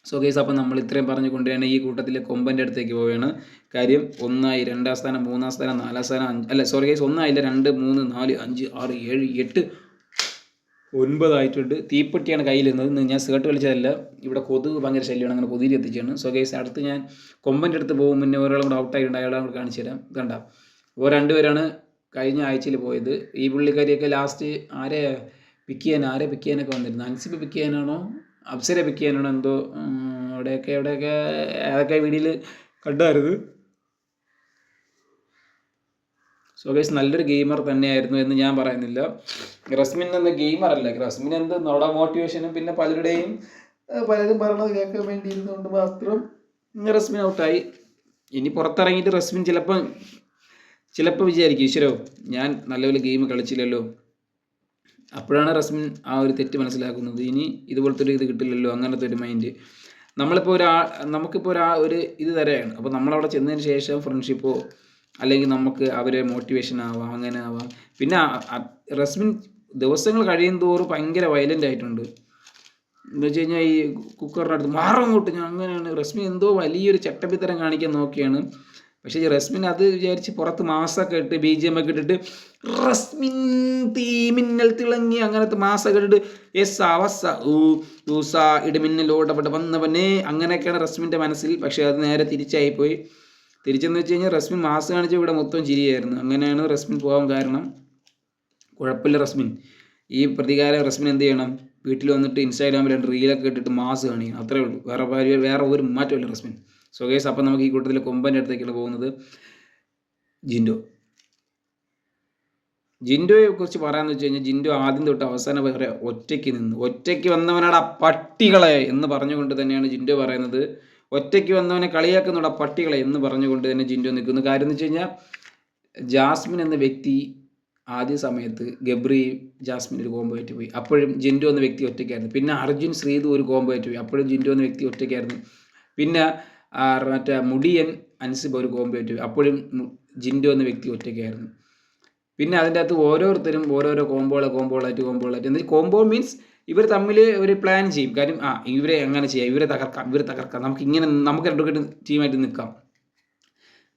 സോ ഗൈസ്, അപ്പോൾ നമ്മൾ ഇത്രയും പറഞ്ഞുകൊണ്ടാണ് ഈ കൂട്ടത്തിലെ കൊമ്പൻ്റെ അടുത്തേക്ക് പോവുകയാണ്. കാര്യം 1 ആയി, 2-ാം സ്ഥാനം, 3-ാം സ്ഥാനം, 4-ാം സ്ഥാനം, 5 അല്ല സോറി ഗൈസ്, 1 ആയില്ല, 2, 3, 4, 5, 6, 7, 8, 9 ആയിട്ടുണ്ട്. തീപ്പെട്ടിയാണ് കയ്യിലിരുന്നത്. ഞാൻ സ്കേർട്ട് വലിച്ചതല്ല, ഇവിടെ കൊതുക് ഭയങ്കര ശല്യമാണ്, അങ്ങനെ കൊതുകി എത്തിച്ചാണ്. സോ ഗൈസ്, അടുത്ത് ഞാൻ കൊമ്പൻ്റെ അടുത്ത് പോകും മുന്നേ ഒരാളും കൂടെ ഔട്ടായിട്ടുണ്ട്, അയാളെ കൂടെ കാണിച്ചു തരാം. ഇതണ്ട, 2 പേരാണ് കഴിഞ്ഞ ആഴ്ചയിൽ പോയത്. ഈ പുള്ളിക്കാരിയൊക്കെ ലാസ്റ്റ് ആരെ പിക്ക് ചെയ്യാനൊക്കെ വന്നിരുന്നു. അൻസിബ പിക്ക് ചെയ്യാനാണോ അപ്സര പിക്ക് ചെയ്യാനാണോ എന്തോ അവിടെയൊക്കെ ഏതൊക്കെ വീഡിയോയിൽ കണ്ടായിരുന്നു. സോ ഗൈസ്, നല്ലൊരു ഗെയിമർ തന്നെയായിരുന്നു എന്ന് ഞാൻ പറയുന്നില്ല. റസ്മിൻ എന്ന ഗെയിമർ അല്ല, റസ്മിൻ എന്ത് നമ്മുടെ മോട്ടിവേഷനും പിന്നെ പലരും പറയണത് കേൾക്കാൻ വേണ്ടി ഇരുന്നുകൊണ്ട് മാത്രം റസ്മിൻ ഔട്ടായി. ഇനി പുറത്തിറങ്ങിയിട്ട് റസ്മിൻ ചിലപ്പോൾ വിചാരിക്കും ഈശ്വരോ ഞാൻ നല്ലപോലെ ഗെയിം കളിച്ചില്ലല്ലോ. അപ്പോഴാണ് റസ്മിൻ ആ ഒരു തെറ്റ് മനസ്സിലാക്കുന്നത്. ഇനി ഇതുപോലത്തെ ഒരു ഇത് കിട്ടില്ലല്ലോ, അങ്ങനത്തെ ഒരു മൈൻഡ്. നമുക്കിപ്പോൾ ഒരു ഇത് തരാണ്. അപ്പോൾ നമ്മളവിടെ ചെന്നതിന് ശേഷം ഫ്രണ്ട്ഷിപ്പോ അല്ലെങ്കിൽ നമുക്ക് അവരെ മോട്ടിവേഷൻ ആവാം, അങ്ങനെ ആവാം. പിന്നെ റസ്മിൻ ദിവസങ്ങൾ കഴിയും തോറും ഭയങ്കര വയലൻ്റ് ആയിട്ടുണ്ട്. എന്ന് വെച്ച് കഴിഞ്ഞാൽ ഈ കുക്കറിനടുത്ത് മാറങ്ങോട്ട് ഞാൻ അങ്ങനെയാണ്. റസ്മിൻ എന്തോ വലിയൊരു ചട്ടമ്പിത്തരം കാണിക്കാൻ നോക്കിയാണ്. പക്ഷേ ഈ റസ്മിൻ അത് വിചാരിച്ച് പുറത്ത് മാസമൊക്കെ ഇട്ട് BGM ഒക്കെ ഇട്ടിട്ട് റസ്മിൻ തീമിന്നൽ തിളങ്ങി അങ്ങനത്തെ മാസമൊക്കെ ഇട്ടിട്ട് ഇടമിന്നലോടപെട്ട് വന്നവനെ അങ്ങനെയൊക്കെയാണ് റസ്മിൻ്റെ മനസ്സിൽ. പക്ഷേ അത് നേരെ തിരിച്ചായിപ്പോയി. തിരിച്ചെന്ന് വെച്ച് കഴിഞ്ഞാൽ റസ്മിൻ മാസ് കാണിച്ച് ഇവിടെ മൊത്തം ചിരിയായിരുന്നു. അങ്ങനെയാണ് റസ്മിൻ പോകാൻ കാരണം. കുഴപ്പമില്ല റസ്മിൻ, ഈ പ്രതികാരം റസ്മിൻ എന്ത് ചെയ്യണം, വീട്ടിൽ വന്നിട്ട് ഇൻസ്റ്റാഗ്രാമിൽ 2 റീലൊക്കെ ഇട്ടിട്ട് മാസ് കാണിക്കണം, അത്രേ ഉള്ളൂ. വേറെ ഒരു മാറ്റമില്ല റസ്മിൻ. സോ ഗൈസ്, അപ്പം നമുക്ക് ഈ കൂട്ടത്തിൽ കൊമ്പൻ്റെ അടുത്തേക്കാണ് പോകുന്നത്. ജിൻഡോ ജിൻഡോയെ കുറിച്ച് പറയാമെന്ന് വെച്ച് കഴിഞ്ഞാൽ ജിൻഡോ ആദ്യം തൊട്ട് അവസാനം വരെ ഒറ്റയ്ക്ക് നിന്നു. ഒറ്റയ്ക്ക് വന്നവനാടാ പട്ടികളെ എന്ന് പറഞ്ഞുകൊണ്ട് തന്നെയാണ് ജിൻഡോ പറയുന്നത്. ഒറ്റയ്ക്ക് വന്നവനെ കളിയാക്കുന്നുടാ പട്ടികളെ എന്ന് പറഞ്ഞുകൊണ്ട് തന്നെ ജിൻഡോ നിൽക്കുന്നു. കാര്യം എന്ന് വെച്ച് കഴിഞ്ഞാൽ ജാസ്മിൻ എന്ന വ്യക്തി ആദ്യ സമയത്ത് ഗബ്രി ജാസ്മിൻ ഒരു കോംബോ ആയിട്ട് പോയി. അപ്പോഴും ജിൻഡോ എന്ന വ്യക്തി ഒറ്റയ്ക്കായിരുന്നു. പിന്നെ അർജുൻ ശ്രീതു ഒരു കോംബോ ആയിട്ട് പോയി. അപ്പോഴും ജിൻഡോ എന്ന വ്യക്തി ഒറ്റയ്ക്കായിരുന്നു. പിന്നെ മറ്റേ മുടിയൻ അൻസിബ ഒരു കോംബോ ആയിട്ട് പോയി. അപ്പോഴും ജിൻഡോ എന്ന വ്യക്തി ഒറ്റയ്ക്കായിരുന്നു. പിന്നെ അതിൻ്റെ അകത്ത് ഓരോരുത്തരും ഓരോരോ കോംബോളായിട്ട് എന്നിട്ട് കോംബോ മീൻസ് ഇവർ തമ്മിൽ ഒരു പ്ലാൻ ചെയ്യും. കാര്യം ഇവരെ എങ്ങനെ ചെയ്യാം, ഇവരെ തകർക്കാം, നമുക്ക് രണ്ടുപേരും ടീമായിട്ട് നിൽക്കാം.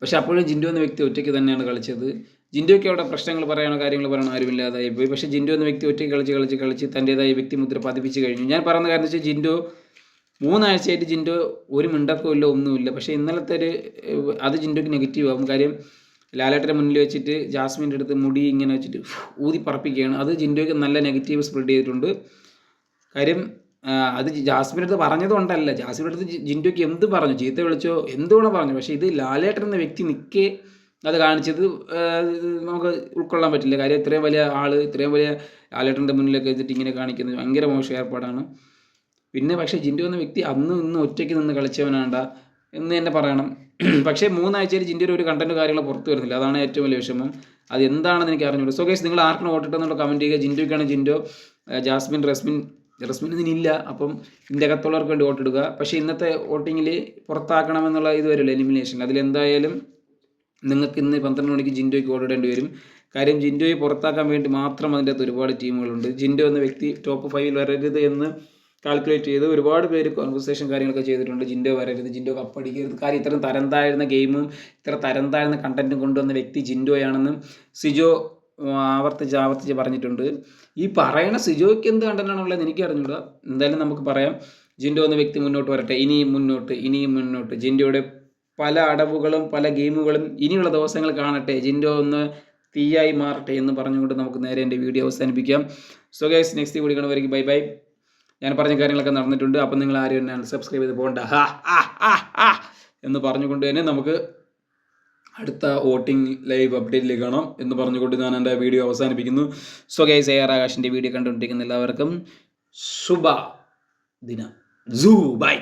പക്ഷെ അപ്പോഴും ജിൻഡോ എന്ന വ്യക്തി ഒറ്റയ്ക്ക് തന്നെയാണ് കളിച്ചത്. ജിൻഡോയ്ക്ക് അവിടെ പ്രശ്നങ്ങൾ പറയാനോ കാര്യങ്ങൾ പറയാനോ ആരുമില്ലാതായി പോയി. പക്ഷേ ജിൻഡോ എന്ന വ്യക്തി ഒറ്റയ്ക്ക് കളിച്ച് തൻ്റേതായ വ്യക്തിമുദ്ര പതിപ്പിച്ച് കഴിഞ്ഞു. ഞാൻ പറയുന്ന കാര്യം വെച്ചാൽ ജിൻഡോ 3 ആഴ്ചയായിട്ട് ജിൻഡോ ഒരു മിണ്ടക്കോ ഇല്ല, ഒന്നുമില്ല. പക്ഷേ ഇന്നലത്തെ അത് ജിൻഡോയ്ക്ക് നെഗറ്റീവ് ആകും. കാര്യം ലാലേട്ടൻ്റെ മുന്നിൽ വെച്ചിട്ട് ജാസ്മിൻ്റെ അടുത്ത് മുടി ഇങ്ങനെ വെച്ചിട്ട് ഊതി പറപ്പിക്കുകയാണ്. അത് ജിൻഡോയ്ക്ക് നല്ല നെഗറ്റീവ് സ്പ്രെഡ് ചെയ്തിട്ടുണ്ട്. കാര്യം അത് ജാസ്മിൻ്റെ അടുത്ത് പറഞ്ഞതുകൊണ്ടല്ല, ജാസ്മിൻ്റെ അടുത്ത് ജിൻഡോയ്ക്ക് എന്ത് പറഞ്ഞു, ചീത്ത വിളിച്ചോ എന്തുകൊണ്ടോ പറഞ്ഞു. പക്ഷേ ഇത് ലാലേട്ടൻ എന്ന വ്യക്തി നിൽക്കെ അത് കാണിച്ചത് നമുക്ക് ഉൾക്കൊള്ളാൻ പറ്റില്ല. കാര്യം ഇത്രയും വലിയ ആൾ, ഇത്രയും വലിയ ലാലേട്ടൻ്റെ മുന്നിലൊക്കെ വെച്ചിട്ട് ഇങ്ങനെ കാണിക്കുന്നത് ഭയങ്കര മോശം ഏർപ്പാടാണ്. പിന്നെ പക്ഷേ ജിൻഡോ എന്ന വ്യക്തി ഇന്ന് ഒറ്റയ്ക്ക് നിന്ന് കളിച്ചവനാണ്ട എന്ന് തന്നെ പറയണം. പക്ഷേ 3 ആഴ്ചയിൽ ജിൻഡോയുടെ ഒരു കണ്ടന്റ് കാര്യങ്ങൾ പുറത്തു വരുന്നില്ല. അതാണ് ഏറ്റവും വലിയ വിഷമം. അത് എന്താണെന്ന് എനിക്ക് അറിഞ്ഞൂടൂ. സോ ഗൈസ്, നിങ്ങൾ ആർക്കാണ് വോട്ടിട്ടെന്നുള്ള കമൻറ്റ് ചെയ്യുക. ജിൻഡോയ്ക്കാണ് ജിൻഡോ, ജാസ്മിൻ റസ്മിൻ ഇതിനില്ല. അപ്പം ഇതിൻ്റെ അകത്തുള്ളവർക്ക് വേണ്ടി വോട്ടിടുക. പക്ഷേ ഇന്നത്തെ വോട്ടിങ്ങിൽ പുറത്താക്കണമെന്നുള്ള ഇത് വരില്ല, എലിമിനേഷൻ. അതിലെന്തായാലും നിങ്ങൾക്ക് ഇന്ന് 12 മണിക്ക് ജിൻഡോയ്ക്ക് വോട്ടിടേണ്ടി വരും. കാര്യം ജിൻഡോയെ പുറത്താക്കാൻ വേണ്ടി മാത്രം അതിൻ്റെ അകത്ത് ഒരുപാട് ടീമുകളുണ്ട്. ജിൻഡോ എന്ന വ്യക്തി ടോപ്പ് 5 വരരുത് എന്ന് കാൽക്കുലേറ്റ് ചെയ്ത് ഒരുപാട് പേര് കോൺവെർസേഷൻ കാര്യങ്ങളൊക്കെ ചെയ്തിട്ടുണ്ട്. ജിൻഡോ വരരുത്, ജിൻഡോ കപ്പടിക്കരുത്. കാര്യം ഇത്രയും തരം താഴ്ന്ന ഗെയിമും ഇത്ര തരം താഴ്ന്ന കണ്ടന്റും കൊണ്ടുവന്ന വ്യക്തി ജിൻഡോയാണെന്ന് സിജോ ആവർത്തിച്ച് പറഞ്ഞിട്ടുണ്ട്. ഈ പറയണ സിജോയ്ക്ക് എന്ത് കണ്ടന്റാണുള്ളത് എനിക്ക് അറിഞ്ഞൂടാ. എന്തായാലും നമുക്ക് പറയാം, ജിൻഡോ എന്ന വ്യക്തി മുന്നോട്ട് വരട്ടെ. ഇനിയും മുന്നോട്ട് ജിൻഡോയുടെ പല അടവുകളും പല ഗെയിമുകളും ഇനിയുള്ള ദിവസങ്ങൾ കാണട്ടെ. ജിൻഡോ ഒന്ന് തീയായി മാറട്ടെ എന്ന് പറഞ്ഞുകൊണ്ട് നമുക്ക് നേരെ എൻ്റെ വീഡിയോ അവസാനിപ്പിക്കാം. സോ ഗൈസ്, നെക്സ്റ്റ് വീഡിയോ കാണുന്നവരേക്ക് ബൈ. ഞാൻ പറഞ്ഞ കാര്യങ്ങളൊക്കെ നടന്നിട്ടുണ്ട്. അപ്പം നിങ്ങൾ ആരും എന്നെ സബ്സ്ക്രൈബ് ചെയ്ത് പോകണ്ട എന്ന് പറഞ്ഞുകൊണ്ട് തന്നെ നമുക്ക് അടുത്ത വോട്ടിംഗ് ലൈവ് അപ്ഡേറ്റിലേക്ക് കാണാം എന്ന് പറഞ്ഞുകൊണ്ട് ഞാൻ എൻ്റെ വീഡിയോ അവസാനിപ്പിക്കുന്നു. സോ ഗൈസ്, AR ആകാശിൻ്റെ വീഡിയോ കണ്ടുകൊണ്ടിരിക്കുന്ന എല്ലാവർക്കും ശുഭ ദിനം. ബൈ.